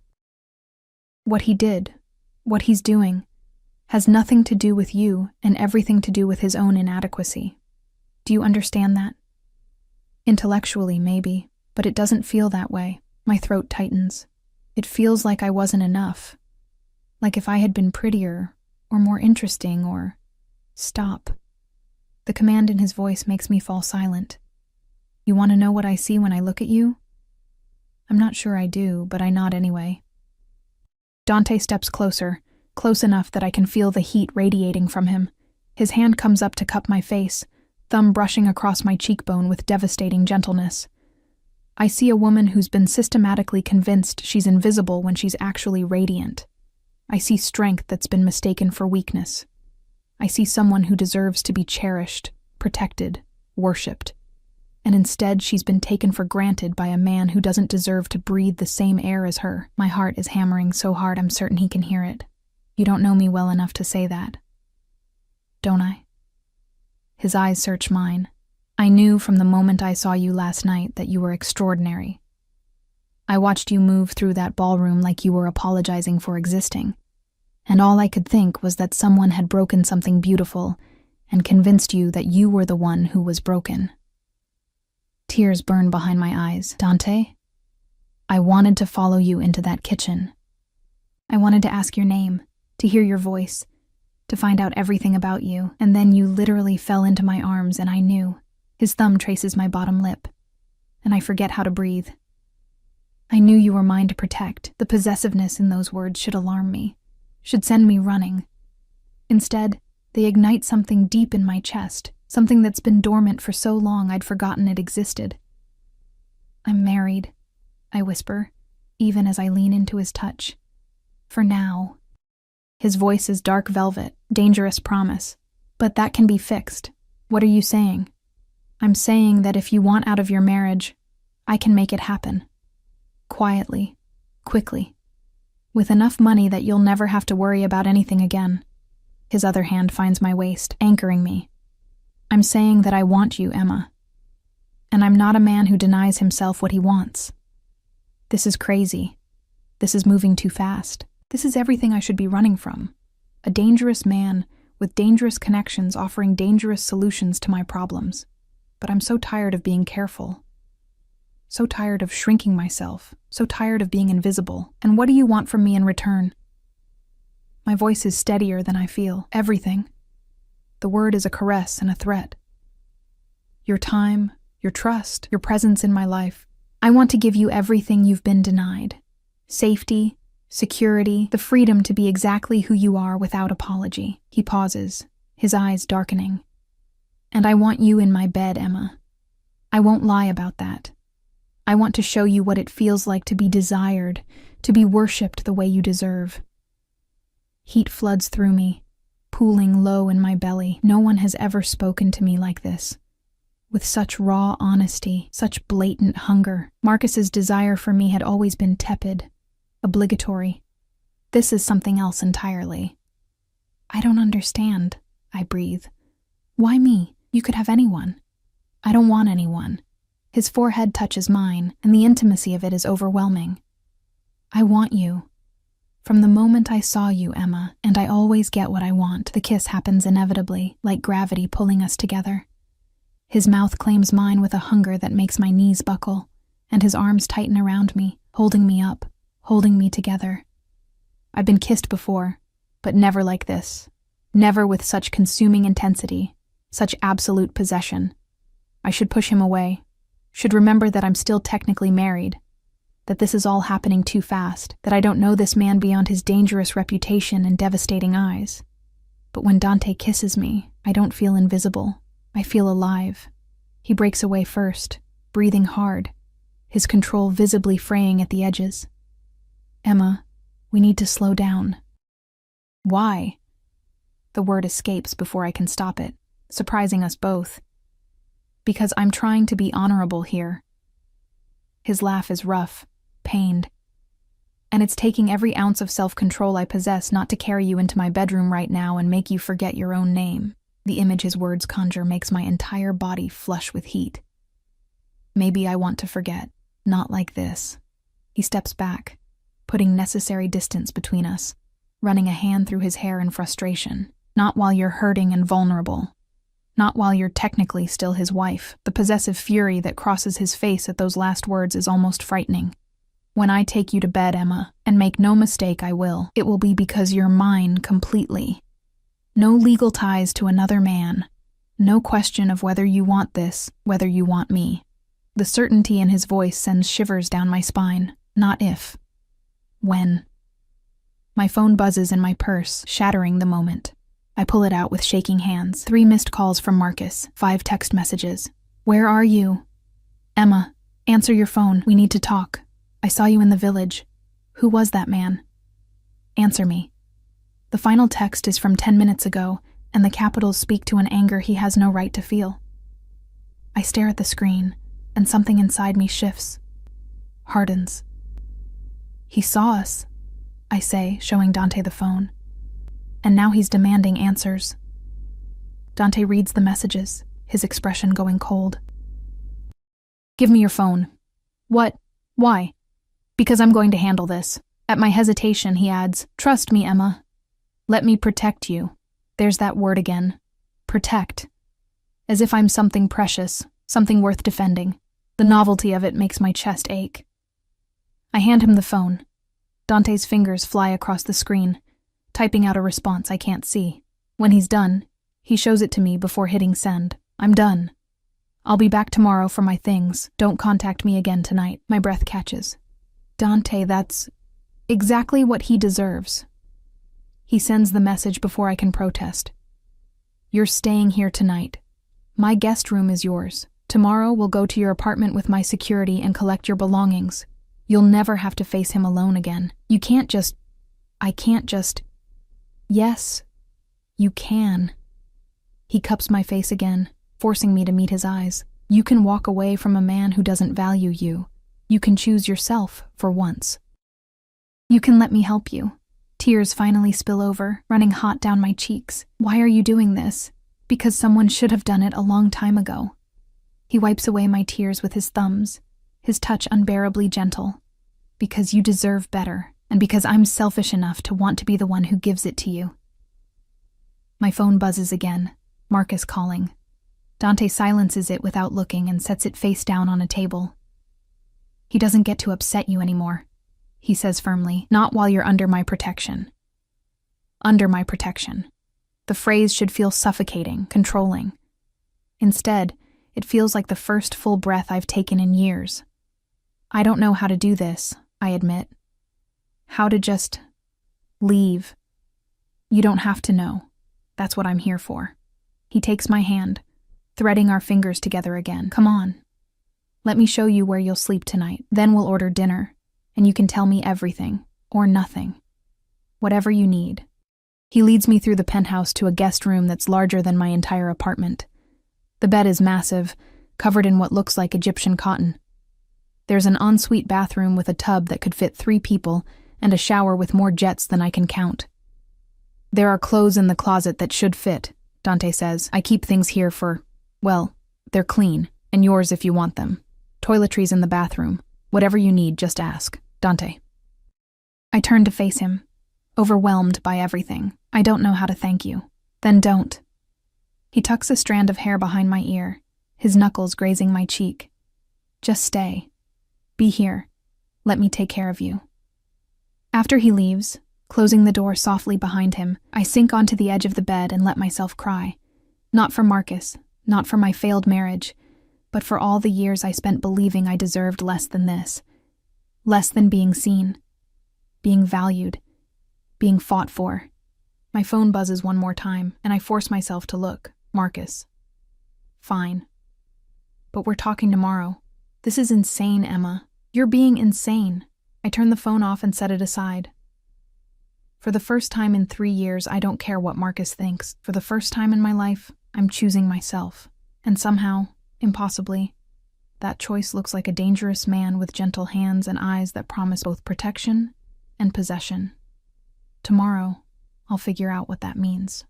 What he did, what he's doing, has nothing to do with you and everything to do with his own inadequacy. Do you understand that? Intellectually, maybe, but it doesn't feel that way. My throat tightens. It feels like I wasn't enough. Like if I had been prettier, or more interesting, or... Stop. The command in his voice makes me fall silent. You want to know what I see when I look at you? I'm not sure I do, but I nod anyway. Dante steps closer, close enough that I can feel the heat radiating from him. His hand comes up to cup my face, thumb brushing across my cheekbone with devastating gentleness. I see a woman who's been systematically convinced she's invisible when she's actually radiant. I see strength that's been mistaken for weakness. I see someone who deserves to be cherished, protected, worshipped. And instead she's been taken for granted by a man who doesn't deserve to breathe the same air as her. My heart is hammering so hard I'm certain he can hear it. You don't know me well enough to say that. Don't I? His eyes search mine. I knew from the moment I saw you last night that you were extraordinary. I watched you move through that ballroom like you were apologizing for existing, and all I could think was that someone had broken something beautiful and convinced you that you were the one who was broken. Tears burn behind my eyes. Dante, I wanted to follow you into that kitchen. I wanted to ask your name, to hear your voice, to find out everything about you, and then you literally fell into my arms and I knew. His thumb traces my bottom lip, and I forget how to breathe. I knew you were mine to protect. The possessiveness in those words should alarm me, should send me running. Instead, they ignite something deep in my chest, something that's been dormant for so long I'd forgotten it existed. I'm married, I whisper, even as I lean into his touch. For now. His voice is dark velvet, dangerous promise. But that can be fixed. What are you saying? I'm saying that if you want out of your marriage, I can make it happen. Quietly, quickly. With enough money that you'll never have to worry about anything again. His other hand finds my waist, anchoring me. I'm saying that I want you, Emma. And I'm not a man who denies himself what he wants. This is crazy. This is moving too fast. This is everything I should be running from. A dangerous man with dangerous connections offering dangerous solutions to my problems. But I'm so tired of being careful. So tired of shrinking myself. So tired of being invisible. And what do you want from me in return? My voice is steadier than I feel. Everything. The word is a caress and a threat. Your time, your trust, your presence in my life. I want to give you everything you've been denied. Safety, security, the freedom to be exactly who you are without apology. He pauses, his eyes darkening. And I want you in my bed, Emma. I won't lie about that. I want to show you what it feels like to be desired, to be worshipped the way you deserve. Heat floods through me, pooling low in my belly. No one has ever spoken to me like this. With such raw honesty, such blatant hunger. Marcus's desire for me had always been tepid, obligatory. This is something else entirely. I don't understand, I breathe. Why me? You could have anyone. I don't want anyone. His forehead touches mine, and the intimacy of it is overwhelming. I want you. From the moment I saw you, Emma, and I always get what I want. The kiss happens inevitably, like gravity pulling us together. His mouth claims mine with a hunger that makes my knees buckle, and his arms tighten around me, holding me up, holding me together. I've been kissed before, but never like this. Never with such consuming intensity, such absolute possession. I should push him away, should remember that I'm still technically married, that this is all happening too fast, that I don't know this man beyond his dangerous reputation and devastating eyes. But when Dante kisses me, I don't feel invisible. I feel alive. He breaks away first, breathing hard, his control visibly fraying at the edges. Emma, We need to slow down. Why? The word escapes before I can stop it, surprising us both. Because I'm trying to be honorable here. His laugh is rough, pained. And it's taking every ounce of self-control I possess not to carry you into my bedroom right now and make you forget your own name. The image his words conjure makes my entire body flush with heat. Maybe I want to forget. Not like this. He steps back, putting necessary distance between us, running a hand through his hair in frustration. Not while you're hurting and vulnerable. Not while you're technically still his wife. The possessive fury that crosses his face at those last words is almost frightening. When I take you to bed, Emma, and make no mistake I will, it will be because you're mine completely. No legal ties to another man. No question of whether you want this, whether you want me. The certainty in his voice sends shivers down my spine. Not if. When. My phone buzzes in my purse, shattering the moment. I pull it out with shaking hands. 3 missed calls from Marcus, 5 text messages. Where are you? Emma, answer your phone. We need to talk. I saw you in the village. Who was that man? Answer me. The final text is from 10 minutes ago, and the capitals speak to an anger he has no right to feel. I stare at the screen, and something inside me shifts. Hardens. He saw us, I say, showing Dante the phone. And now he's demanding answers. Dante reads the messages, his expression going cold. Give me your phone. What? Why? Because I'm going to handle this. At my hesitation, he adds, Trust me, Emma. Let me protect you. There's that word again. Protect. As if I'm something precious, something worth defending. The novelty of it makes my chest ache. I hand him the phone. Dante's fingers fly across the screen, typing out a response I can't see. When he's done, he shows it to me before hitting send. I'm done. I'll be back tomorrow for my things. Don't contact me again tonight. My breath catches. Dante, that's exactly what he deserves. He sends the message before I can protest. You're staying here tonight. My guest room is yours. Tomorrow we'll go to your apartment with my security and collect your belongings. You'll never have to face him alone again. You can't just... I can't just... Yes, you can. He cups my face again, forcing me to meet his eyes. You can walk away from a man who doesn't value you. You can choose yourself for once. You can let me help you. Tears finally spill over, running hot down my cheeks. Why are you doing this? Because someone should have done it a long time ago. He wipes away my tears with his thumbs, his touch unbearably gentle. Because you deserve better, and because I'm selfish enough to want to be the one who gives it to you. My phone buzzes again, Marcus calling. Dante silences it without looking and sets it face down on a table. He doesn't get to upset you anymore, he says firmly, not while you're under my protection. Under my protection. The phrase should feel suffocating, controlling. Instead, it feels like the first full breath I've taken in years. I don't know how to do this, I admit. How to just leave. You don't have to know. That's what I'm here for. He takes my hand, threading our fingers together again. Come on. Let me show you where you'll sleep tonight. Then we'll order dinner, and you can tell me everything, or nothing. Whatever you need. He leads me through the penthouse to a guest room that's larger than my entire apartment. The bed is massive, covered in what looks like Egyptian cotton. There's an ensuite bathroom with a tub that could fit 3 people and a shower with more jets than I can count. There are clothes in the closet that should fit, Dante says. I keep things here for, well, they're clean, and yours if you want them. Toiletries in the bathroom. Whatever you need, just ask. Dante. I turn to face him, overwhelmed by everything. I don't know how to thank you. Then don't. He tucks a strand of hair behind my ear, his knuckles grazing my cheek. Just stay. Be here. Let me take care of you. After he leaves, closing the door softly behind him, I sink onto the edge of the bed and let myself cry. Not for Marcus, not for my failed marriage, but for all the years I spent believing I deserved less than this. Less than being seen, being valued, being fought for. My phone buzzes one more time, and I force myself to look. Marcus. Fine. But we're talking tomorrow. This is insane, Emma. You're being insane. I turn the phone off and set it aside. For the first time in 3 years, I don't care what Marcus thinks. For the first time in my life, I'm choosing myself. And somehow, impossibly, that choice looks like a dangerous man with gentle hands and eyes that promise both protection and possession. Tomorrow, I'll figure out what that means.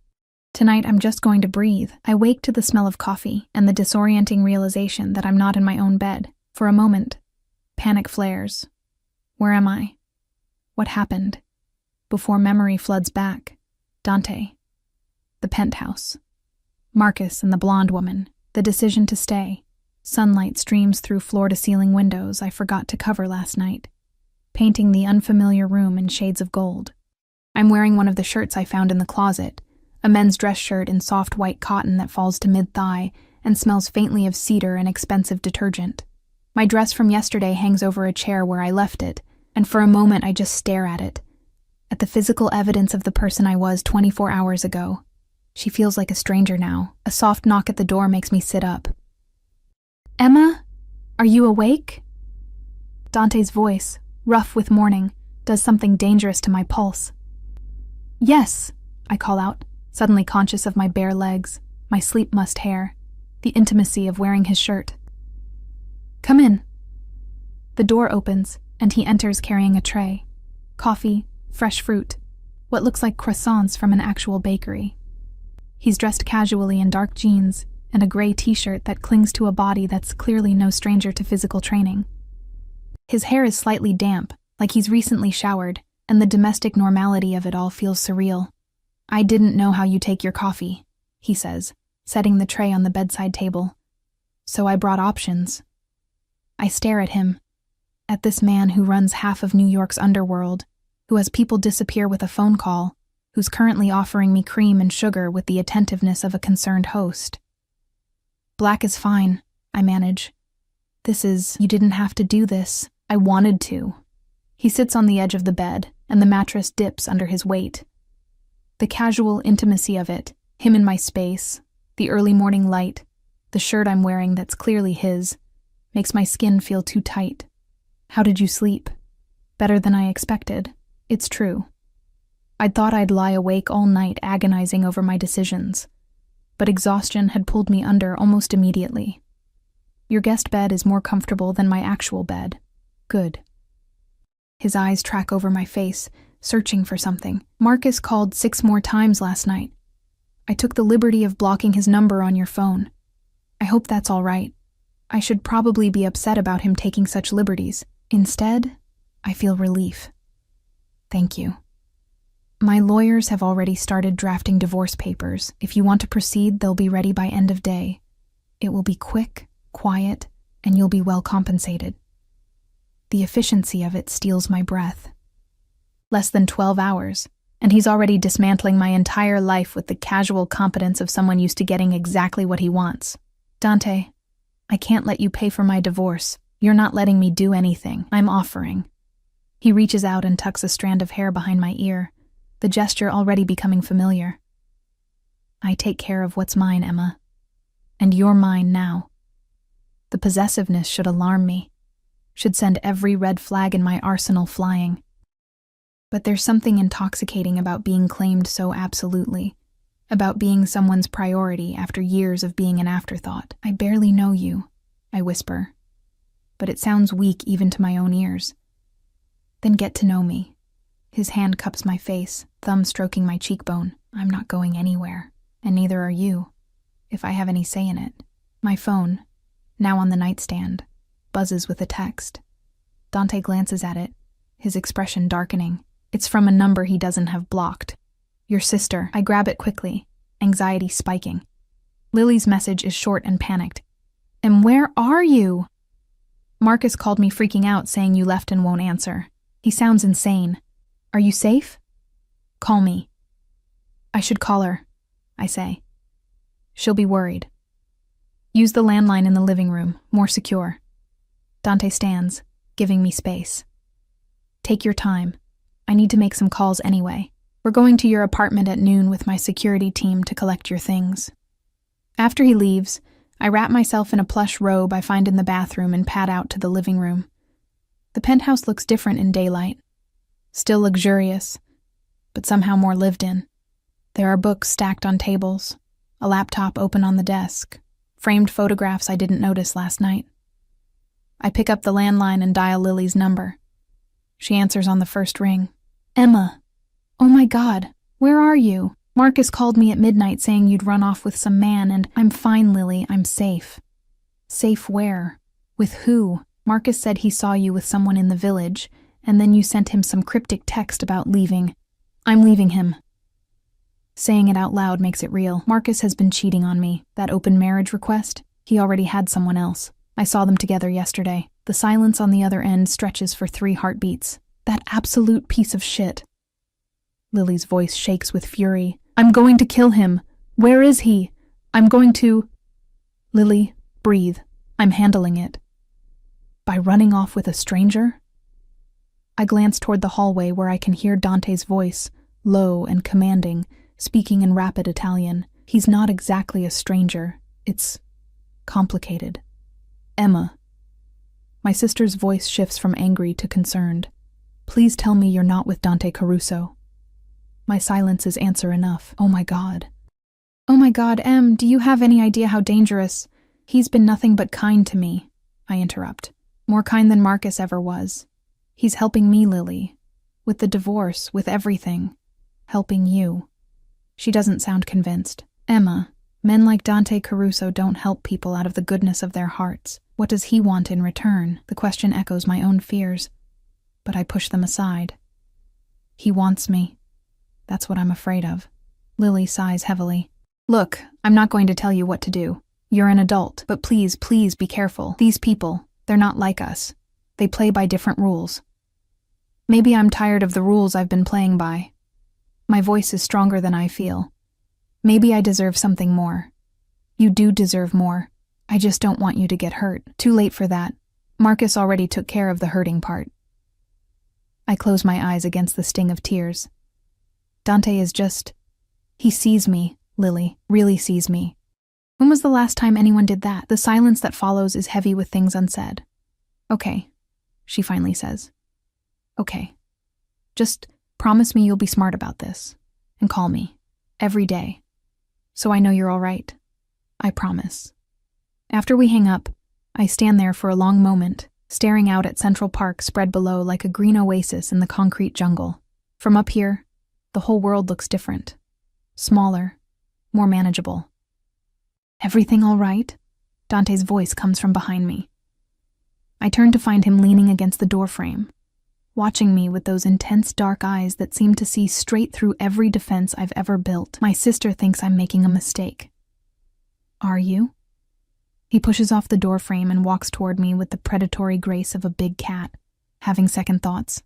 Tonight, I'm just going to breathe. I wake to the smell of coffee and the disorienting realization that I'm not in my own bed. For a moment, panic flares. Where am I? What happened? Before memory floods back, Dante. The penthouse. Marcus and the blonde woman. The decision to stay. Sunlight streams through floor-to-ceiling windows I forgot to cover last night, painting the unfamiliar room in shades of gold. I'm wearing one of the shirts I found in the closet, a men's dress shirt in soft white cotton that falls to mid-thigh and smells faintly of cedar and expensive detergent. My dress from yesterday hangs over a chair where I left it, and for a moment I just stare at it, at the physical evidence of the person I was 24 hours ago. She feels like a stranger now. A soft knock at the door makes me sit up. "Emma, are you awake?" Dante's voice, rough with mourning, does something dangerous to my pulse. "Yes," I call out, suddenly conscious of my bare legs, my sleep-mussed hair, the intimacy of wearing his shirt. "Come in." The door opens, and he enters carrying a tray. Coffee, fresh fruit, what looks like croissants from an actual bakery. He's dressed casually in dark jeans and a gray t-shirt that clings to a body that's clearly no stranger to physical training. His hair is slightly damp, like he's recently showered, and the domestic normality of it all feels surreal. "I didn't know how you take your coffee," he says, setting the tray on the bedside table. "So I brought options." I stare at him, at this man who runs half of New York's underworld, who has people disappear with a phone call, who's currently offering me cream and sugar with the attentiveness of a concerned host. "Black is fine," I manage. You didn't have to do this. I wanted to." He sits on the edge of the bed, and the mattress dips under his weight. The casual intimacy of it, him in my space, the early morning light, the shirt I'm wearing that's clearly his, makes my skin feel too tight. "How did you sleep?" "Better than I expected. It's true. I'd thought I'd lie awake all night agonizing over my decisions, but exhaustion had pulled me under almost immediately. Your guest bed is more comfortable than my actual bed. Good." His eyes track over my face, searching for something. "Marcus called 6 more times last night. I took the liberty of blocking his number on your phone. I hope that's all right. I should probably be upset about him taking such liberties. Instead, I feel relief. Thank you. My lawyers have already started drafting divorce papers. If you want to proceed, they'll be ready by end of day. It will be quick, quiet, and you'll be well compensated." The efficiency of it steals my breath. Less than 12 hours, and he's already dismantling my entire life with the casual competence of someone used to getting exactly what he wants. "Dante, I can't let you pay for my divorce. You're not letting me do anything. I'm offering." He reaches out and tucks a strand of hair behind my ear, the gesture already becoming familiar. "I take care of what's mine, Emma. And you're mine now." The possessiveness should alarm me, should send every red flag in my arsenal flying. But there's something intoxicating about being claimed so absolutely, about being someone's priority after years of being an afterthought. "I barely know you," I whisper, but it sounds weak even to my own ears. "Then get to know me." His hand cups my face, thumb stroking my cheekbone. "I'm not going anywhere, and neither are you, if I have any say in it." My phone, now on the nightstand, buzzes with a text. Dante glances at it, his expression darkening. It's from a number he doesn't have blocked. "Your sister." I grab it quickly, anxiety spiking. Lily's message is short and panicked. "And where are you?" "Marcus called me freaking out saying you left and won't answer. He sounds insane. Are you safe?" "Call me." "I should call her," I say. "She'll be worried." "Use the landline in the living room, more secure." Dante stands, giving me space. "Take your time. I need to make some calls anyway. We're going to your apartment at noon with my security team to collect your things." After he leaves, I wrap myself in a plush robe I find in the bathroom and pad out to the living room. The penthouse looks different in daylight. Still luxurious, but somehow more lived in. There are books stacked on tables, a laptop open on the desk, framed photographs I didn't notice last night. I pick up the landline and dial Lily's number. She answers on the first ring. Emma. Oh my God, where are you? Marcus called me at midnight saying you'd run off with some man, and I'm fine, Lily, I'm safe. Safe where? With who? Marcus said he saw you with someone in the village, and then you sent him some cryptic text about leaving. I'm leaving him. Saying it out loud makes it real. Marcus has been cheating on me. That open marriage request? He already had someone else. I saw them together yesterday. The silence on the other end stretches for 3 heartbeats. That absolute piece of shit. Lily's voice shakes with fury. I'm going to kill him. Where is he? I'm going to... Lily, breathe. I'm handling it. By running off with a stranger? I glance toward the hallway where I can hear Dante's voice, low and commanding, speaking in rapid Italian. He's not exactly a stranger. It's complicated. Emma. My sister's voice shifts from angry to concerned. Please tell me you're not with Dante Caruso. My silence is answer enough. Oh my God. Oh my God, Em, do you have any idea how dangerous? He's been nothing but kind to me. I interrupt. More kind than Marcus ever was. He's helping me, Lily. With the divorce, with everything. Helping you. She doesn't sound convinced. Emma, men like Dante Caruso don't help people out of the goodness of their hearts. What does he want in return? The question echoes my own fears. But I push them aside. He wants me. That's what I'm afraid of. Lily sighs heavily. Look, I'm not going to tell you what to do. You're an adult, but please, please be careful. These people, they're not like us. They play by different rules. Maybe I'm tired of the rules I've been playing by. My voice is stronger than I feel. Maybe I deserve something more. You do deserve more. I just don't want you to get hurt. Too late for that. Marcus already took care of the hurting part. I close my eyes against the sting of tears. Dante is just... He sees me, Lily, really sees me. When was the last time anyone did that? The silence that follows is heavy with things unsaid. Okay, she finally says. Okay. Just promise me you'll be smart about this. And call me. Every day. So I know you're all right. I promise. After we hang up, I stand there for a long moment, staring out at Central Park spread below like a green oasis in the concrete jungle. From up here, the whole world looks different. Smaller, more manageable. Everything all right? Dante's voice comes from behind me. I turn to find him leaning against the doorframe, watching me with those intense dark eyes that seem to see straight through every defense I've ever built. My sister thinks I'm making a mistake. Are you? He pushes off the doorframe and walks toward me with the predatory grace of a big cat, having second thoughts.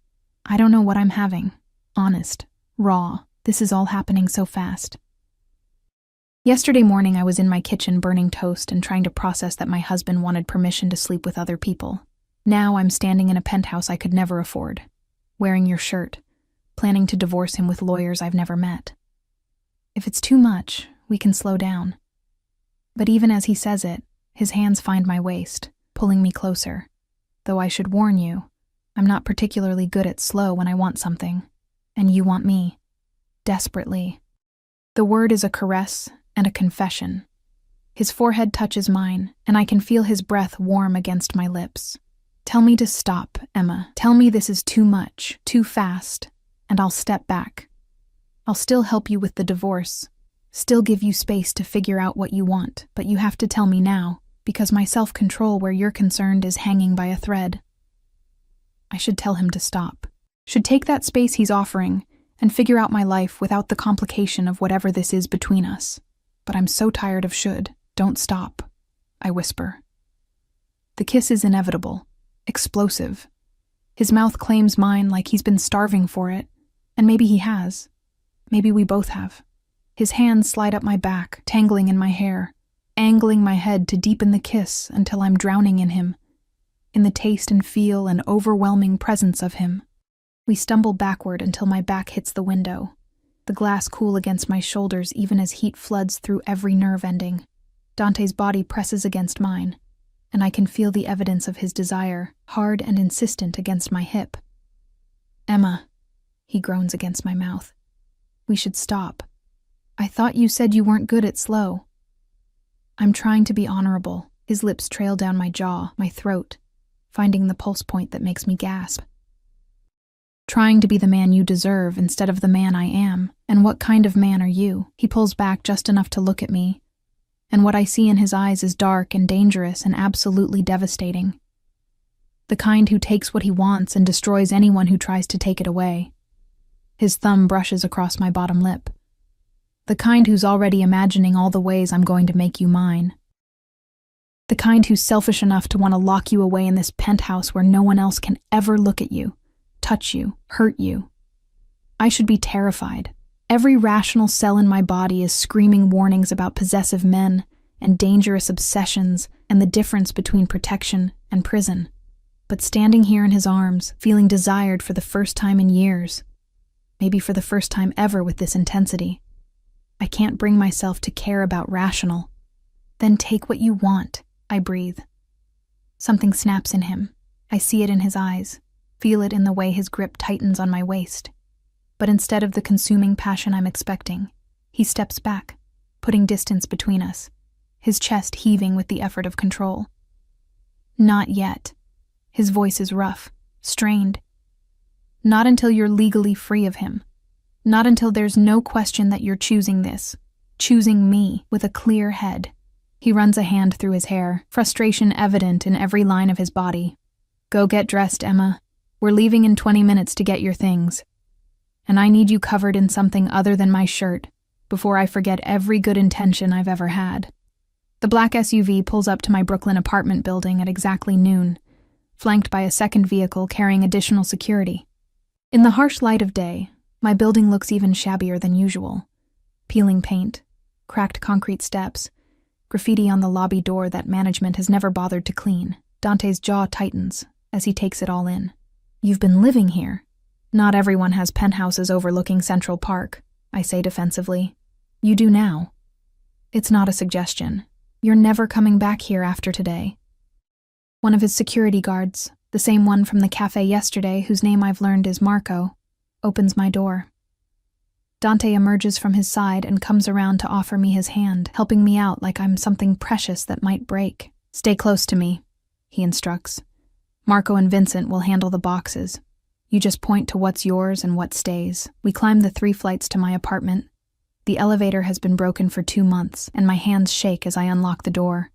I don't know what I'm having. Honest. Raw. This is all happening so fast. Yesterday morning I was in my kitchen burning toast and trying to process that my husband wanted permission to sleep with other people. Now I'm standing in a penthouse I could never afford, wearing your shirt, planning to divorce him with lawyers I've never met. If it's too much, we can slow down. But even as he says it, his hands find my waist, pulling me closer. Though I should warn you, I'm not particularly good at slow when I want something. And you want me. Desperately. The word is a caress and a confession. His forehead touches mine, and I can feel his breath warm against my lips. Tell me to stop, Emma. Tell me this is too much, too fast, and I'll step back. I'll still help you with the divorce, still give you space to figure out what you want, but you have to tell me now, because my self-control where you're concerned is hanging by a thread. I should tell him to stop. Should take that space he's offering and figure out my life without the complication of whatever this is between us. But I'm so tired of should. Don't stop, I whisper. The kiss is inevitable, explosive. His mouth claims mine like he's been starving for it, and maybe he has. Maybe we both have. His hands slide up my back, tangling in my hair, angling my head to deepen the kiss until I'm drowning in him, in the taste and feel and overwhelming presence of him. We stumble backward until my back hits the window, the glass cool against my shoulders even as heat floods through every nerve ending. Dante's body presses against mine, and I can feel the evidence of his desire, hard and insistent against my hip. Emma, he groans against my mouth. We should stop. I thought you said you weren't good at slow. I'm trying to be honorable. His lips trail down my jaw, my throat, finding the pulse point that makes me gasp. Trying to be the man you deserve instead of the man I am. And what kind of man are you? He pulls back just enough to look at me, and what I see in his eyes is dark and dangerous and absolutely devastating. The kind who takes what he wants and destroys anyone who tries to take it away. His thumb brushes across my bottom lip. The kind who's already imagining all the ways I'm going to make you mine. The kind who's selfish enough to want to lock you away in this penthouse where no one else can ever look at you, touch you, hurt you. I should be terrified. Every rational cell in my body is screaming warnings about possessive men and dangerous obsessions and the difference between protection and prison. But standing here in his arms, feeling desired for the first time in years, maybe for the first time ever with this intensity, I can't bring myself to care about rational. Then take what you want, I breathe. Something snaps in him. I see it in his eyes, feel it in the way his grip tightens on my waist. But instead of the consuming passion I'm expecting, he steps back, putting distance between us, his chest heaving with the effort of control. Not yet. His voice is rough, strained. Not until you're legally free of him. Not until there's no question that you're choosing this, choosing me with a clear head. He runs a hand through his hair, frustration evident in every line of his body. Go get dressed, Emma. We're leaving in 20 minutes to get your things. And I need you covered in something other than my shirt before I forget every good intention I've ever had. The black SUV pulls up to my Brooklyn apartment building at exactly noon, flanked by a second vehicle carrying additional security. In the harsh light of day, my building looks even shabbier than usual. Peeling paint, cracked concrete steps, graffiti on the lobby door that management has never bothered to clean. Dante's jaw tightens as he takes it all in. You've been living here. Not everyone has penthouses overlooking Central Park, I say defensively. You do now. It's not a suggestion. You're never coming back here after today. One of his security guards, the same one from the cafe yesterday whose name I've learned is Marco, opens my door. Dante emerges from his side and comes around to offer me his hand, helping me out like I'm something precious that might break. Stay close to me, he instructs. Marco and Vincent will handle the boxes. You just point to what's yours and what stays. We climb the 3 flights to my apartment. The elevator has been broken for 2 months, and my hands shake as I unlock the door.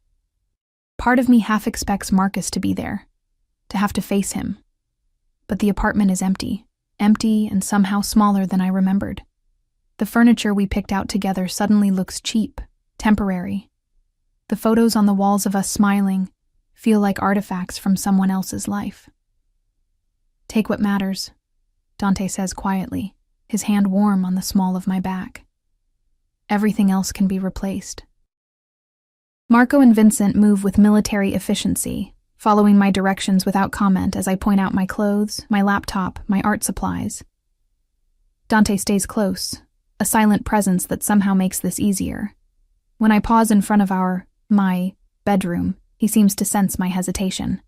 Part of me half expects Marcus to be there, to have to face him. But the apartment is empty and somehow smaller than I remembered. The furniture we picked out together suddenly looks cheap, temporary. The photos on the walls of us smiling feel like artifacts from someone else's life. Take what matters, Dante says quietly, his hand warm on the small of my back. Everything else can be replaced. Marco and Vincent move with military efficiency, following my directions without comment as I point out my clothes, my laptop, my art supplies. Dante stays close, a silent presence that somehow makes this easier. When I pause in front of my bedroom, he seems to sense my hesitation.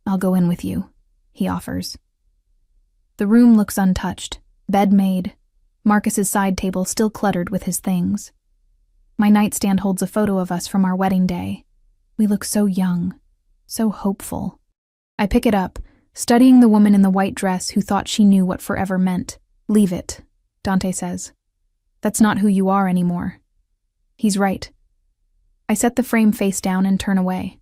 I'll go in with you, he offers. The room looks untouched, bed made, Marcus's side table still cluttered with his things. My nightstand holds a photo of us from our wedding day. We look so young, so hopeful. I pick it up, studying the woman in the white dress who thought she knew what forever meant. Leave it, Dante says. That's not who you are anymore. He's right. I set the frame face down and turn away.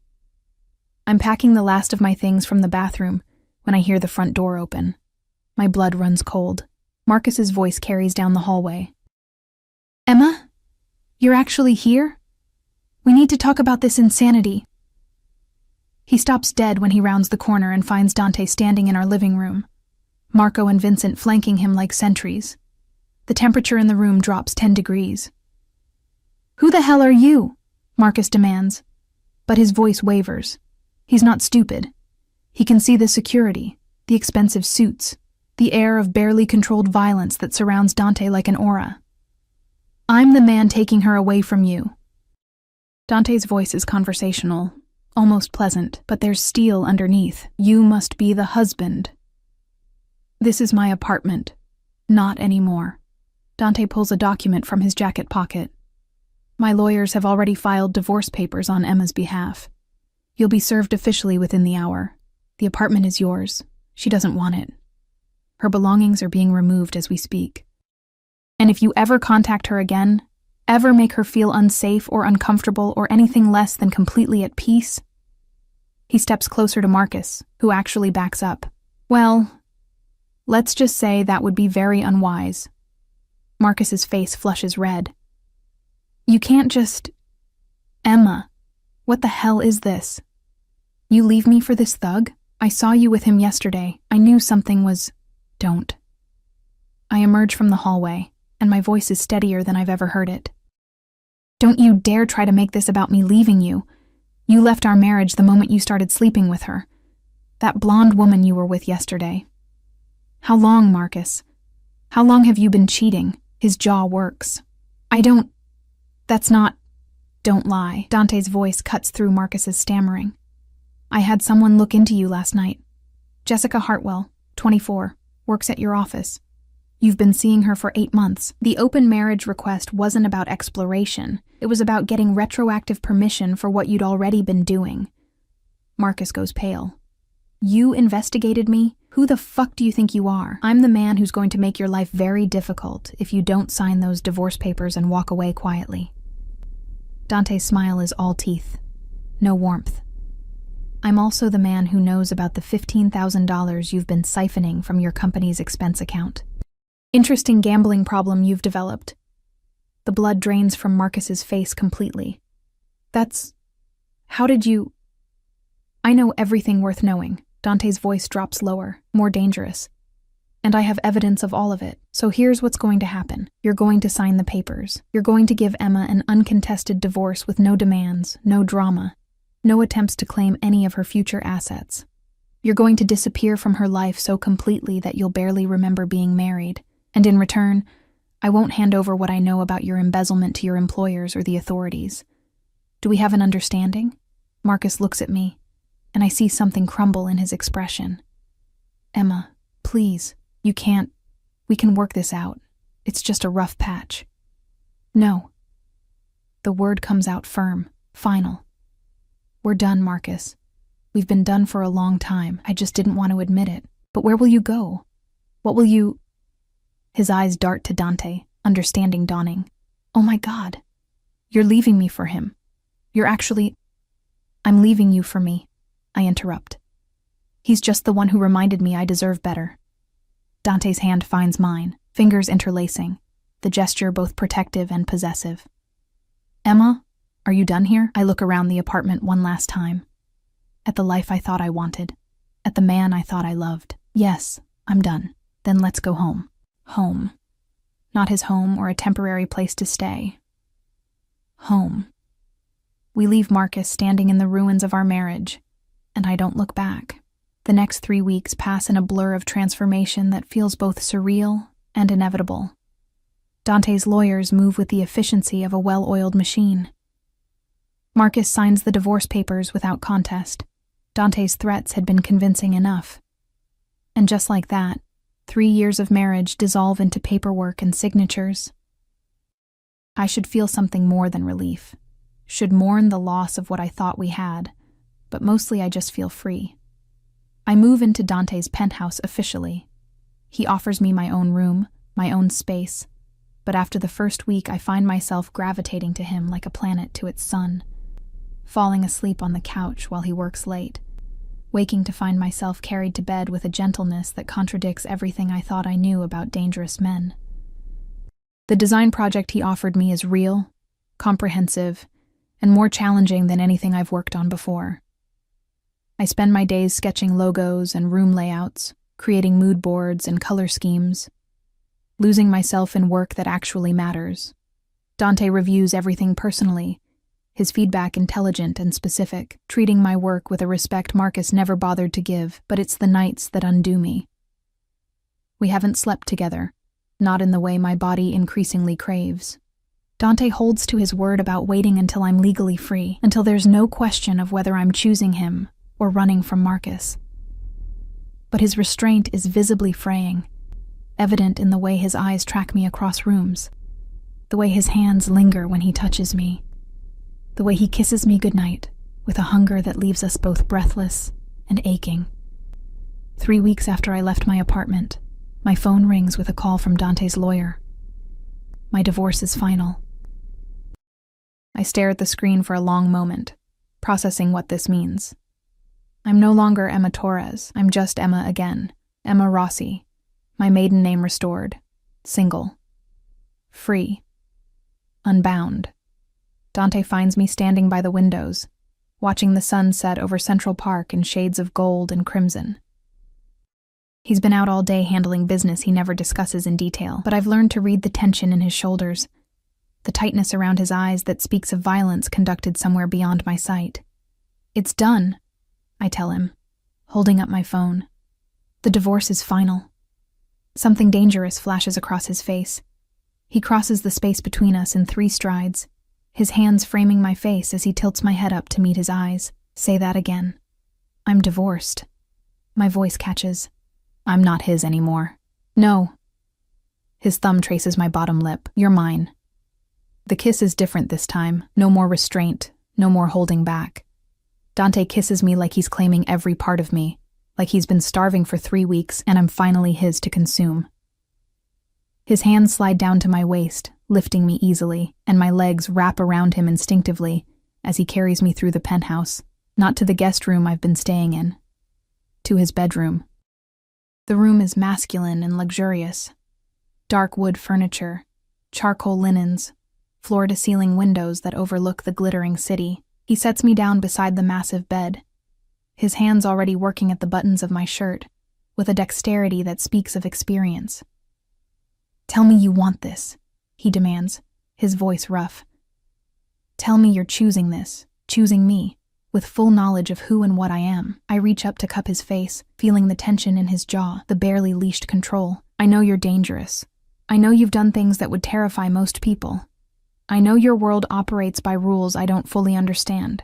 I'm packing the last of my things from the bathroom when I hear the front door open. My blood runs cold. Marcus's voice carries down the hallway. Emma? You're actually here? We need to talk about this insanity. He stops dead when he rounds the corner and finds Dante standing in our living room, Marco and Vincent flanking him like sentries. The temperature in the room drops 10 degrees. Who the hell are you? Marcus demands, but his voice wavers. He's not stupid. He can see the security, the expensive suits, the air of barely controlled violence that surrounds Dante like an aura. I'm the man taking her away from you. Dante's voice is conversational, almost pleasant, but there's steel underneath. You must be the husband. This is my apartment. Not anymore. Dante pulls a document from his jacket pocket. My lawyers have already filed divorce papers on Emma's behalf. You'll be served officially within the hour. The apartment is yours. She doesn't want it. Her belongings are being removed as we speak. And if you ever contact her again, ever make her feel unsafe or uncomfortable or anything less than completely at peace. He steps closer to Marcus, who actually backs up. Well, let's just say that would be very unwise. Marcus's face flushes red. You can't just... Emma, what the hell is this? You leave me for this thug? I saw you with him yesterday. I knew something was... Don't. I emerge from the hallway, and my voice is steadier than I've ever heard it. Don't you dare try to make this about me leaving you. You left our marriage the moment you started sleeping with her. That blonde woman you were with yesterday. How long, Marcus? How long have you been cheating? His jaw works. That's not... Don't lie. Dante's voice cuts through Marcus's stammering. I had someone look into you last night. Jessica Hartwell, 24, works at your office. You've been seeing her for 8 months. The open marriage request wasn't about exploration. It was about getting retroactive permission for what you'd already been doing. Marcus goes pale. You investigated me? Who the fuck do you think you are? I'm the man who's going to make your life very difficult if you don't sign those divorce papers and walk away quietly. Dante's smile is all teeth. No warmth. I'm also the man who knows about the $15,000 you've been siphoning from your company's expense account. Interesting gambling problem you've developed. The blood drains from Marcus's face completely. How did you... I know everything worth knowing. Dante's voice drops lower, more dangerous. And I have evidence of all of it. So here's what's going to happen. You're going to sign the papers. You're going to give Emma an uncontested divorce with no demands, no drama, no attempts to claim any of her future assets. You're going to disappear from her life so completely that you'll barely remember being married. And in return, I won't hand over what I know about your embezzlement to your employers or the authorities. Do we have an understanding? Marcus looks at me, and I see something crumble in his expression. Emma, please, you can't. We can work this out. It's just a rough patch. No. The word comes out firm, final. We're done, Marcus. We've been done for a long time. I just didn't want to admit it. But where will you go? What will you... His eyes dart to Dante, understanding dawning. Oh my God. You're leaving me for him. You're actually... I'm leaving you for me. I interrupt. He's just the one who reminded me I deserve better. Dante's hand finds mine, fingers interlacing, the gesture both protective and possessive. Emma, are you done here? I look around the apartment one last time. At the life I thought I wanted. At the man I thought I loved. Yes, I'm done. Then let's go home. Home. Not his home or a temporary place to stay. Home. We leave Marcus standing in the ruins of our marriage, and I don't look back. The next 3 weeks pass in a blur of transformation that feels both surreal and inevitable. Dante's lawyers move with the efficiency of a well-oiled machine. Marcus signs the divorce papers without contest. Dante's threats had been convincing enough. And just like that, 3 years of marriage dissolve into paperwork and signatures. I should feel something more than relief. Should mourn the loss of what I thought we had, but mostly I just feel free. I move into Dante's penthouse officially. He offers me my own room, my own space, but after the first week I find myself gravitating to him like a planet to its sun, falling asleep on the couch while he works late, waking to find myself carried to bed with a gentleness that contradicts everything I thought I knew about dangerous men. The design project he offered me is real, comprehensive, and more challenging than anything I've worked on before. I spend my days sketching logos and room layouts, creating mood boards and color schemes, losing myself in work that actually matters. Dante reviews everything personally, his feedback intelligent and specific, treating my work with a respect Marcus never bothered to give, but it's the nights that undo me. We haven't slept together, not in the way my body increasingly craves. Dante holds to his word about waiting until I'm legally free, until there's no question of whether I'm choosing him or running from Marcus. But his restraint is visibly fraying. evident in the way his eyes track me across rooms, the way his hands linger when he touches me, the way he kisses me goodnight with a hunger that leaves us both breathless and aching. 3 weeks after I left my apartment, my phone rings with a call from Dante's lawyer. My divorce is final. I stare at the screen for a long moment, processing what this means. I'm no longer Emma Torres. I'm just Emma again. Emma Rossi. My maiden name restored. Single. Free. Unbound. Dante finds me standing by the windows, watching the sun set over Central Park in shades of gold and crimson. He's been out all day handling business he never discusses in detail, but I've learned to read the tension in his shoulders, the tightness around his eyes that speaks of violence conducted somewhere beyond my sight. It's done, I tell him, holding up my phone. The divorce is final. Something dangerous flashes across his face. He crosses the space between us in 3 strides, his hands framing my face as he tilts my head up to meet his eyes. Say that again. I'm divorced. My voice catches. I'm not his anymore. No. His thumb traces my bottom lip. You're mine. The kiss is different this time. No more restraint, no more holding back. Dante kisses me like he's claiming every part of me, like he's been starving for 3 weeks and I'm finally his to consume. His hands slide down to my waist, lifting me easily, and my legs wrap around him instinctively as he carries me through the penthouse, not to the guest room I've been staying in, to his bedroom. The room is masculine and luxurious. Dark wood furniture, charcoal linens, floor-to-ceiling windows that overlook the glittering city. He sets me down beside the massive bed, his hands already working at the buttons of my shirt, with a dexterity that speaks of experience. Tell me you want this, he demands, his voice rough. Tell me you're choosing this, choosing me, with full knowledge of who and what I am. I reach up to cup his face, feeling the tension in his jaw, the barely leashed control. I know you're dangerous. I know you've done things that would terrify most people. I know your world operates by rules I don't fully understand.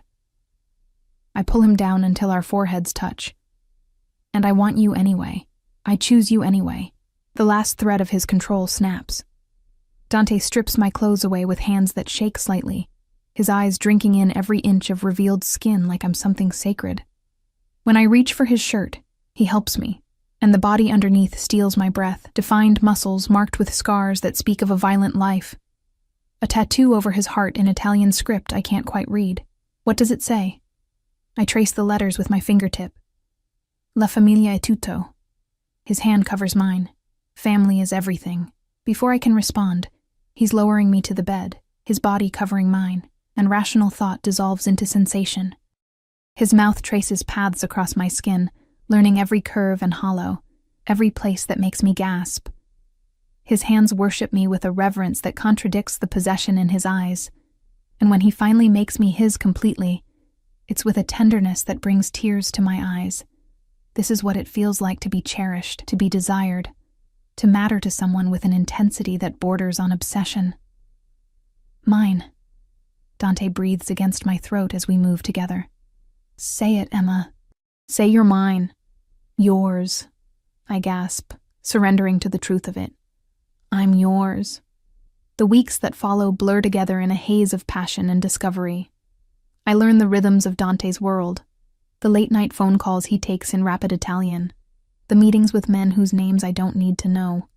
I pull him down until our foreheads touch. And I want you anyway. I choose you anyway. The last thread of his control snaps. Dante strips my clothes away with hands that shake slightly, his eyes drinking in every inch of revealed skin like I'm something sacred. When I reach for his shirt, he helps me, and the body underneath steals my breath, defined muscles marked with scars that speak of a violent life. A tattoo over his heart in Italian script I can't quite read. What does it say? I trace the letters with my fingertip. La familia è tutto. His hand covers mine. Family is everything. Before I can respond, he's lowering me to the bed, his body covering mine, and rational thought dissolves into sensation. His mouth traces paths across my skin, learning every curve and hollow, every place that makes me gasp. His hands worship me with a reverence that contradicts the possession in his eyes, and when he finally makes me his completely, it's with a tenderness that brings tears to my eyes. This is what it feels like to be cherished, to be desired, to matter to someone with an intensity that borders on obsession. Mine. Dante breathes against my throat as we move together. Say it, Emma. Say you're mine. Yours. I gasp, surrendering to the truth of it. I'm yours. The weeks that follow blur together in a haze of passion and discovery. I learn the rhythms of Dante's world, the late-night phone calls he takes in rapid Italian, the meetings with men whose names I don't need to know,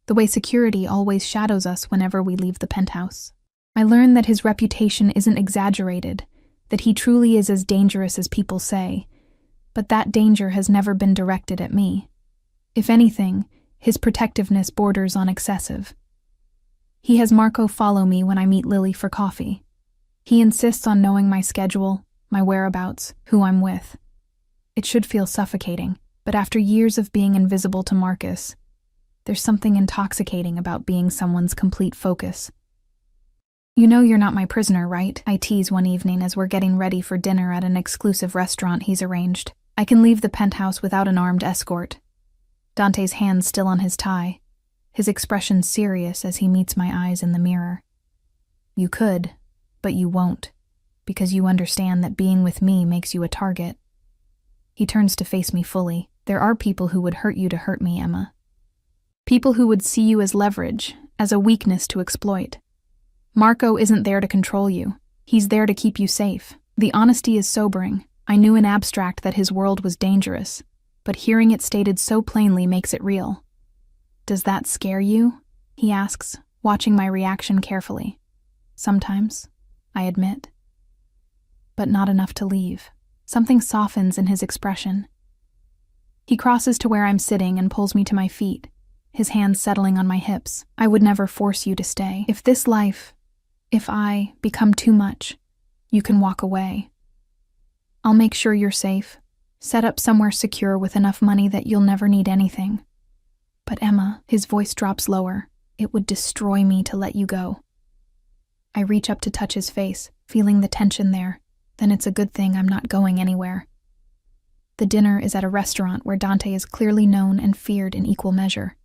the way security always shadows us whenever we leave the penthouse. I learn that his reputation isn't exaggerated, that he truly is as dangerous as people say, but that danger has never been directed at me. If anything, his protectiveness borders on excessive. He has Marco follow me when I meet Lily for coffee. He insists on knowing my schedule, my whereabouts, who I'm with. It should feel suffocating, but after years of being invisible to Marcus, there's something intoxicating about being someone's complete focus. You know you're not my prisoner, right? I tease one evening as we're getting ready for dinner at an exclusive restaurant he's arranged. I can leave the penthouse without an armed escort. Dante's hand still on his tie, his expression serious as he meets my eyes in the mirror. You could, but you won't, because you understand that being with me makes you a target. He turns to face me fully. There are people who would hurt you to hurt me, Emma. People who would see you as leverage, as a weakness to exploit. Marco isn't there to control you. He's there to keep you safe. The honesty is sobering. I knew in abstract that his world was dangerous, but hearing it stated so plainly makes it real. Does that scare you? He asks, watching my reaction carefully. Sometimes, I admit. But not enough to leave. Something softens in his expression. He crosses to where I'm sitting and pulls me to my feet, his hands settling on my hips. I would never force you to stay. If I become too much, you can walk away. I'll make sure you're safe, set up somewhere secure with enough money that you'll never need anything. But Emma, his voice drops lower. It would destroy me to let you go. I reach up to touch his face, feeling the tension there. Then it's a good thing I'm not going anywhere. The dinner is at a restaurant where Dante is clearly known and feared in equal measure.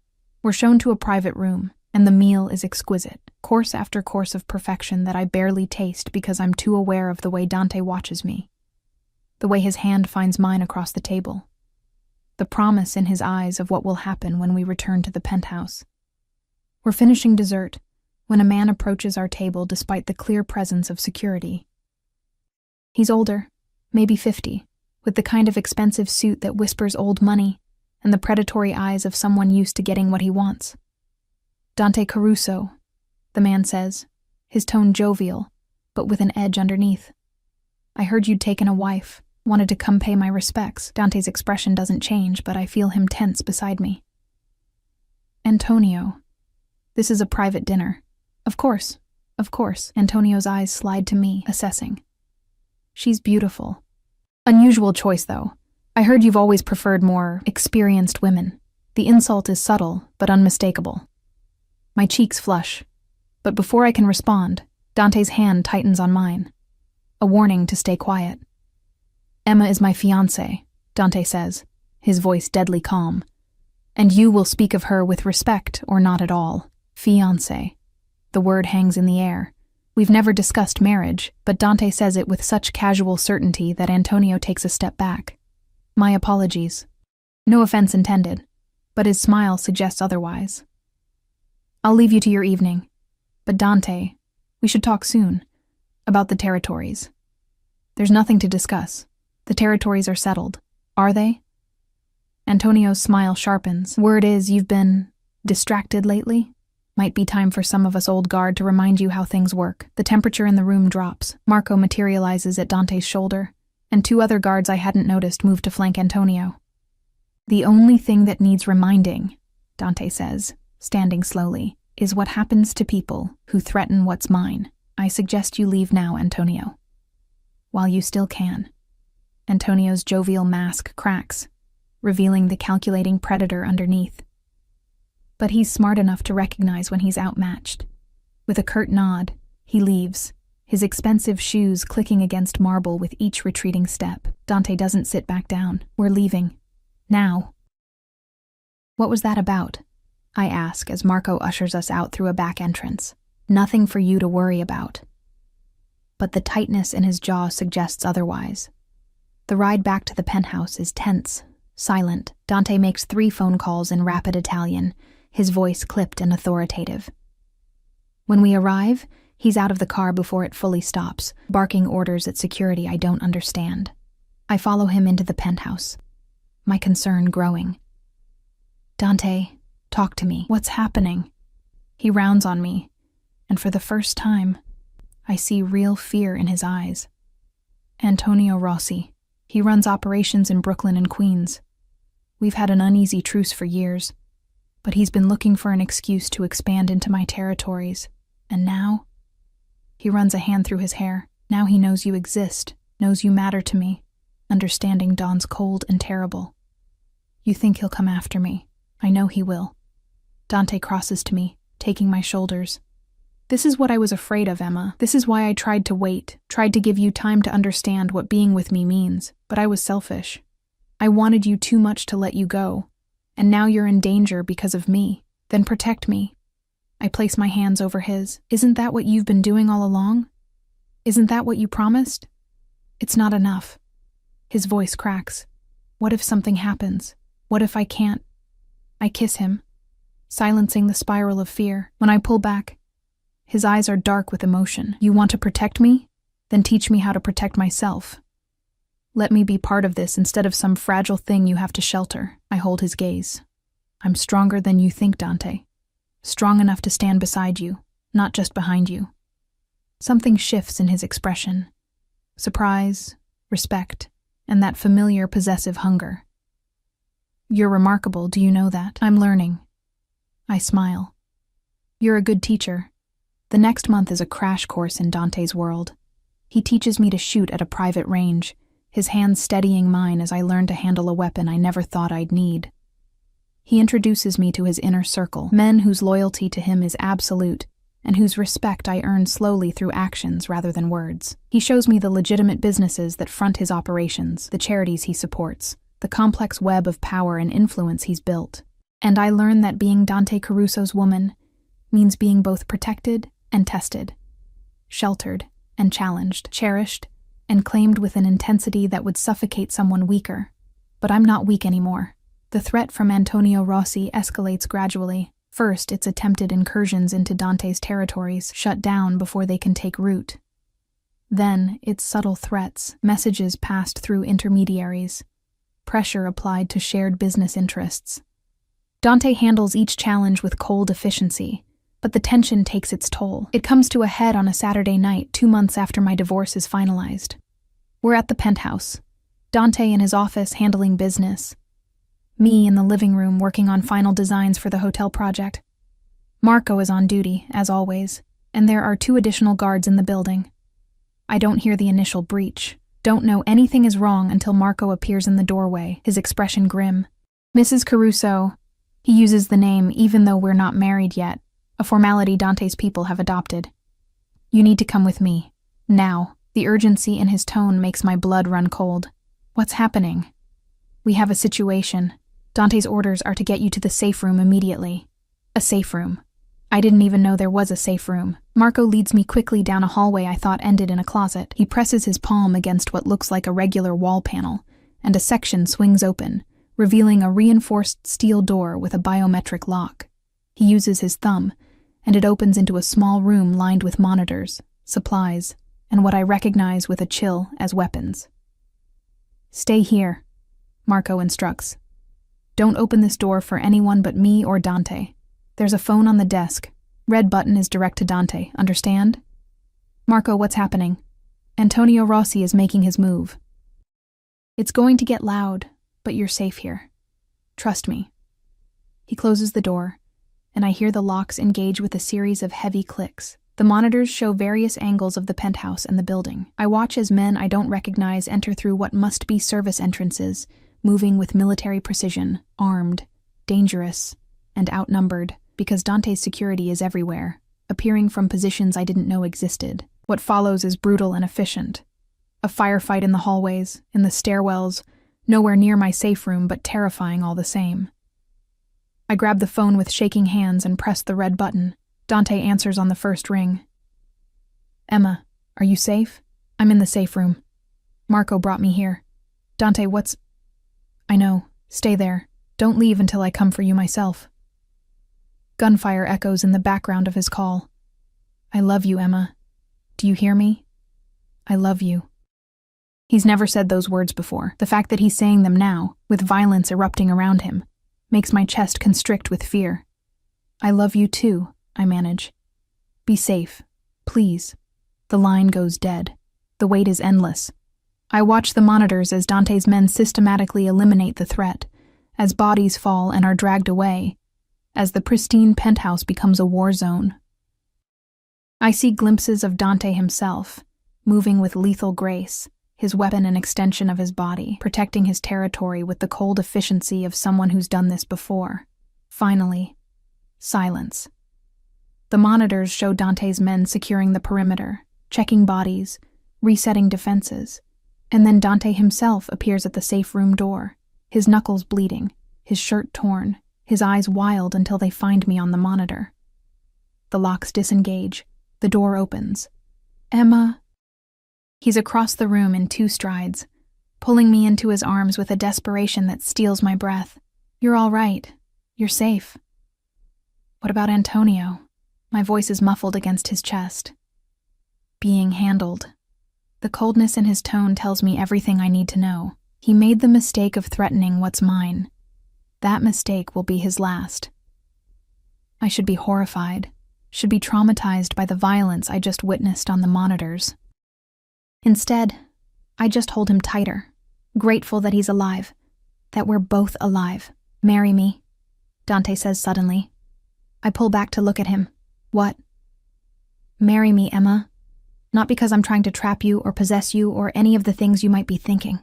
We're shown to a private room, and the meal is exquisite, course after course of perfection that I barely taste because I'm too aware of the way Dante watches me. The way his hand finds mine across the table. The promise in his eyes of what will happen when we return to the penthouse. We're finishing dessert when a man approaches our table despite the clear presence of security. He's older, maybe 50, with the kind of expensive suit that whispers old money and the predatory eyes of someone used to getting what he wants. Dante Caruso, the man says, his tone jovial, but with an edge underneath. I heard you'd taken a wife, wanted to come pay my respects. Dante's expression doesn't change, but I feel him tense beside me. Antonio, this is a private dinner. Of course. Antonio's eyes slide to me, assessing. She's beautiful. Unusual choice, though. I heard you've always preferred more experienced women. The insult is subtle, but unmistakable. My cheeks flush. But before I can respond, Dante's hand tightens on mine. A warning to stay quiet. Emma is my fiancée, Dante says, his voice deadly calm. And you will speak of her with respect or not at all. Fiancé. The word hangs in the air. We've never discussed marriage, but Dante says it with such casual certainty that Antonio takes a step back. My apologies. No offense intended, but his smile suggests otherwise. I'll leave you to your evening. But Dante, we should talk soon. About the territories. There's nothing to discuss. The territories are settled. Are they? Antonio's smile sharpens. Word is you've been distracted lately? Might be time for some of us old guard to remind you how things work. The temperature in the room drops. Marco materializes at Dante's shoulder, and two other guards I hadn't noticed move to flank Antonio. The only thing that needs reminding, Dante says, standing slowly, is what happens to people who threaten what's mine. I suggest you leave now, Antonio. While you still can. Antonio's jovial mask cracks, revealing the calculating predator underneath. But he's smart enough to recognize when he's outmatched. With a curt nod, he leaves, his expensive shoes clicking against marble with each retreating step. Dante doesn't sit back down. We're leaving. Now. What was that about? I ask as Marco ushers us out through a back entrance. Nothing for you to worry about. But the tightness in his jaw suggests otherwise. The ride back to the penthouse is tense, silent. Dante makes 3 phone calls in rapid Italian, his voice clipped and authoritative. When we arrive, he's out of the car before it fully stops, barking orders at security I don't understand. I follow him into the penthouse, my concern growing. Dante, talk to me. What's happening? He rounds on me, and for the first time, I see real fear in his eyes. Antonio Rossi. He runs operations in Brooklyn and Queens. We've had an uneasy truce for years, but he's been looking for an excuse to expand into my territories. And now? He runs a hand through his hair. Now he knows you exist, knows you matter to me. Understanding dawns cold and terrible. You think he'll come after me. I know he will. Dante crosses to me, taking my shoulders. This is what I was afraid of, Emma. This is why I tried to wait, tried to give you time to understand what being with me means. But I was selfish. I wanted you too much to let you go. And now you're in danger because of me. Then protect me. I place my hands over his. Isn't that what you've been doing all along? Isn't that what you promised? It's not enough. His voice cracks. What if something happens? What if I can't? I kiss him. silencing the spiral of fear. When I pull back, his eyes are dark with emotion. You want to protect me? Then teach me how to protect myself. Let me be part of this instead of some fragile thing you have to shelter. I hold his gaze. I'm stronger than you think, Dante. Strong enough to stand beside you, not just behind you. Something shifts in his expression. Surprise, respect, and that familiar possessive hunger. You're remarkable, do you know that? I'm learning. I smile. You're a good teacher. The next month is a crash course in Dante's world. He teaches me to shoot at a private range, his hands steadying mine as I learn to handle a weapon I never thought I'd need. He introduces me to his inner circle, men whose loyalty to him is absolute, and whose respect I earn slowly through actions rather than words. He shows me the legitimate businesses that front his operations, the charities he supports, the complex web of power and influence he's built. And I learn that being Dante Caruso's woman means being both protected and tested, sheltered and challenged, cherished and claimed with an intensity that would suffocate someone weaker. But I'm not weak anymore. The threat from Antonio Rossi escalates gradually. First, its attempted incursions into Dante's territories shut down before they can take root. Then, its subtle threats, messages passed through intermediaries, pressure applied to shared business interests. Dante handles each challenge with cold efficiency, but the tension takes its toll. It comes to a head on a Saturday night, 2 months after my divorce is finalized. We're at the penthouse, Dante in his office handling business, me in the living room working on final designs for the hotel project. Marco is on duty, as always, and there are 2 additional guards in the building. I don't hear the initial breach, don't know anything is wrong until Marco appears in the doorway, his expression grim. Mrs. Caruso, he uses the name even though we're not married yet, a formality Dante's people have adopted. You need to come with me. Now. The urgency in his tone makes my blood run cold. What's happening? We have a situation. Dante's orders are to get you to the safe room immediately. A safe room. I didn't even know there was a safe room. Marco leads me quickly down a hallway I thought ended in a closet. He presses his palm against what looks like a regular wall panel, and a section swings open, revealing a reinforced steel door with a biometric lock. He uses his thumb, and it opens into a small room lined with monitors, supplies, and what I recognize with a chill as weapons. Stay here, Marco instructs. Don't open this door for anyone but me or Dante. There's a phone on the desk. Red button is direct to Dante, understand? Marco, what's happening? Antonio Rossi is making his move. It's going to get loud, but you're safe here. Trust me. He closes the door, and I hear the locks engage with a series of heavy clicks. The monitors show various angles of the penthouse and the building. I watch as men I don't recognize enter through what must be service entrances, moving with military precision, armed, dangerous, and outnumbered, because Dante's security is everywhere, appearing from positions I didn't know existed. What follows is brutal and efficient. A firefight in the hallways, in the stairwells, nowhere near my safe room but terrifying all the same. I grab the phone with shaking hands and press the red button. Dante answers on the first ring. Emma, are you safe? I'm in the safe room. Marco brought me here. Dante, what's... I know. Stay there. Don't leave until I come for you myself. Gunfire echoes in the background of his call. I love you, Emma. Do you hear me? I love you. He's never said those words before. The fact that he's saying them now, with violence erupting around him, makes my chest constrict with fear. I love you too, I manage. Be safe, please. The line goes dead. The wait is endless. I watch the monitors as Dante's men systematically eliminate the threat, as bodies fall and are dragged away, as the pristine penthouse becomes a war zone. I see glimpses of Dante himself, moving with lethal grace, his weapon an extension of his body, protecting his territory with the cold efficiency of someone who's done this before. Finally, silence. The monitors show Dante's men securing the perimeter, checking bodies, resetting defenses, and then Dante himself appears at the safe room door, his knuckles bleeding, his shirt torn, his eyes wild until they find me on the monitor. The locks disengage. The door opens. Emma. He's across the room in 2 strides, pulling me into his arms with a desperation that steals my breath. You're all right. You're safe. What about Antonio? My voice is muffled against his chest. Being handled. The coldness in his tone tells me everything I need to know. He made the mistake of threatening what's mine. That mistake will be his last. I should be horrified, should be traumatized by the violence I just witnessed on the monitors. Instead, I just hold him tighter, grateful that he's alive, that we're both alive. Marry me, Dante says suddenly. I pull back to look at him. What? Marry me, Emma. Not because I'm trying to trap you or possess you or any of the things you might be thinking.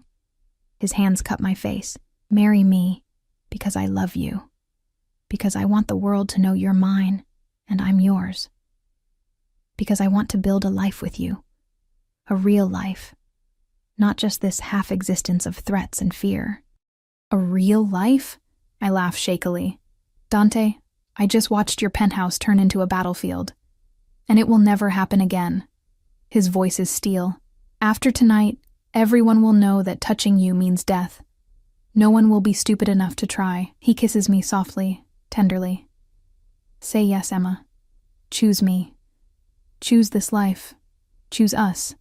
His hands cut my face. Marry me because I love you. Because I want the world to know you're mine and I'm yours. Because I want to build a life with you. A real life. Not just this half-existence of threats and fear. A real life? I laugh shakily. Dante, I just watched your penthouse turn into a battlefield. And it will never happen again. His voice is steel. After tonight, everyone will know that touching you means death. No one will be stupid enough to try. He kisses me softly, tenderly. Say yes, Emma. Choose me. Choose this life. Choose us.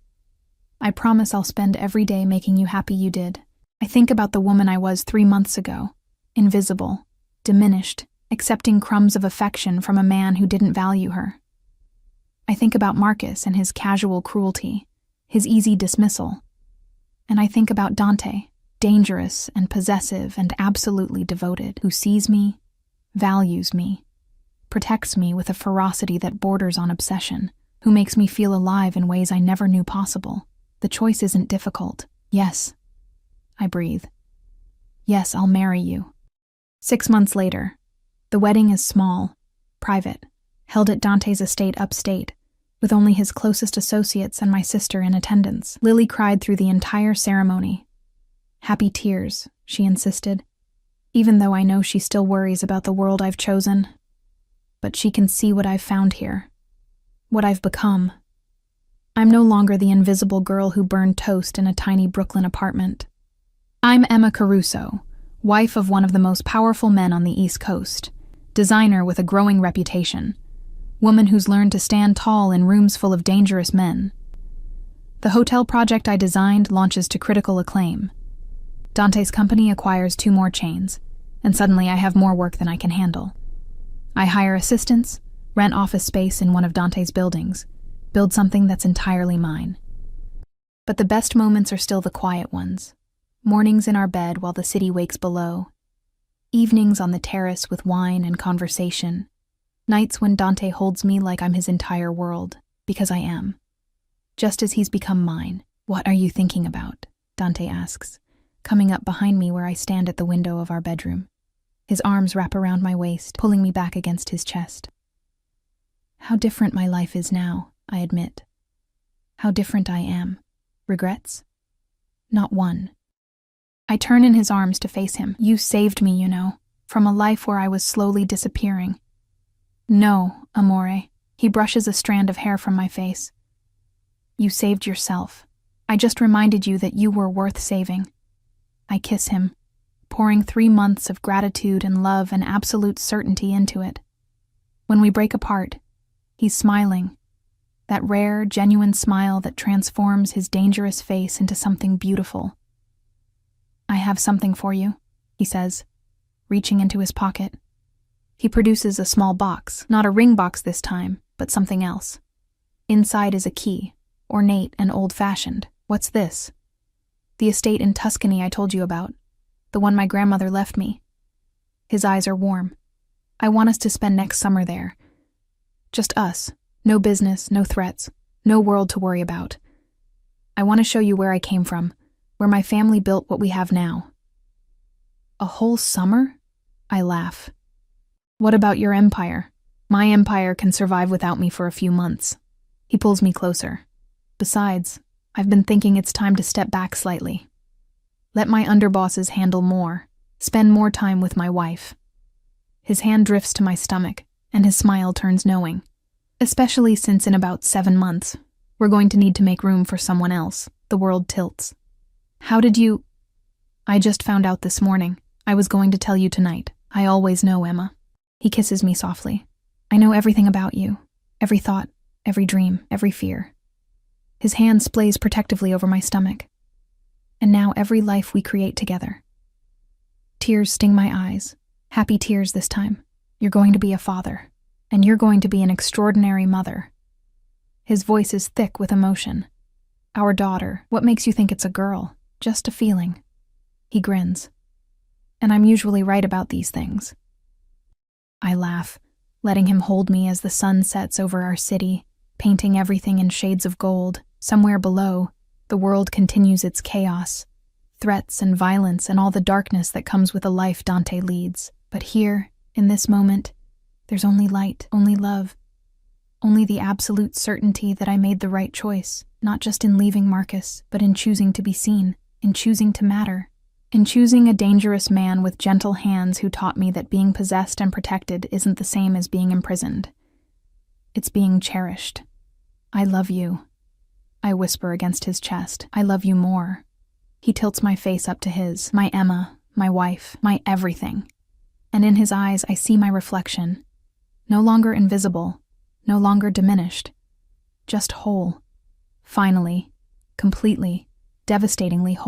I promise I'll spend every day making you happy you did. I think about the woman I was 3 months ago. Invisible, diminished, accepting crumbs of affection from a man who didn't value her. I think about Marcus and his casual cruelty, his easy dismissal. And I think about Dante, dangerous and possessive and absolutely devoted, who sees me, values me, protects me with a ferocity that borders on obsession, who makes me feel alive in ways I never knew possible. The choice isn't difficult. Yes, I breathe. Yes, I'll marry you. 6 months later, the wedding is small, private, held at Dante's estate upstate, with only his closest associates and my sister in attendance. Lily cried through the entire ceremony. Happy tears, she insisted, even though I know she still worries about the world I've chosen. But she can see what I've found here, what I've become. I'm no longer the invisible girl who burned toast in a tiny Brooklyn apartment. I'm Emma Caruso, wife of one of the most powerful men on the East Coast, designer with a growing reputation, woman who's learned to stand tall in rooms full of dangerous men. The hotel project I designed launches to critical acclaim. Dante's company acquires 2 more chains, and suddenly I have more work than I can handle. I hire assistants, rent office space in one of Dante's buildings, build something that's entirely mine. But the best moments are still the quiet ones. Mornings in our bed while the city wakes below. Evenings on the terrace with wine and conversation. Nights when Dante holds me like I'm his entire world, because I am. Just as he's become mine. What are you thinking about? Dante asks, coming up behind me where I stand at the window of our bedroom. His arms wrap around my waist, pulling me back against his chest. How different my life is now, I admit. How different I am. Regrets? Not one. I turn in his arms to face him. You saved me, you know, from a life where I was slowly disappearing. No, amore. He brushes a strand of hair from my face. You saved yourself. I just reminded you that you were worth saving. I kiss him, pouring 3 months of gratitude and love and absolute certainty into it. When we break apart, he's smiling. That rare, genuine smile that transforms his dangerous face into something beautiful. I have something for you, he says, reaching into his pocket. He produces a small box, not a ring box this time, but something else. Inside is a key, ornate and old-fashioned. What's this? The estate in Tuscany I told you about, the one my grandmother left me. His eyes are warm. I want us to spend next summer there. Just us. No business, no threats, no world to worry about. I want to show you where I came from, where my family built what we have now. A whole summer? I laugh. What about your empire? My empire can survive without me for a few months. He pulls me closer. Besides, I've been thinking it's time to step back slightly. Let my underbosses handle more, spend more time with my wife. His hand drifts to my stomach, and his smile turns knowing. Especially since in about 7 months, we're going to need to make room for someone else. The world tilts. How did you... I just found out this morning. I was going to tell you tonight. I always know, Emma. He kisses me softly. I know everything about you. Every thought, every dream, every fear. His hand splays protectively over my stomach. And now every life we create together. Tears sting my eyes. Happy tears this time. You're going to be a father. And you're going to be an extraordinary mother. His voice is thick with emotion. Our daughter, what makes you think it's a girl? Just a feeling. He grins. And I'm usually right about these things. I laugh, letting him hold me as the sun sets over our city, painting everything in shades of gold. Somewhere below, the world continues its chaos, threats and violence and all the darkness that comes with a life Dante leads. But here, in this moment, there's only light, only love, only the absolute certainty that I made the right choice, not just in leaving Marcus, but in choosing to be seen, in choosing to matter, in choosing a dangerous man with gentle hands who taught me that being possessed and protected isn't the same as being imprisoned. It's being cherished. I love you. I whisper against his chest. I love you more. He tilts my face up to his, my Emma, my wife, my everything. And in his eyes I see my reflection. No longer invisible, no longer diminished, just whole. Finally, completely, devastatingly whole.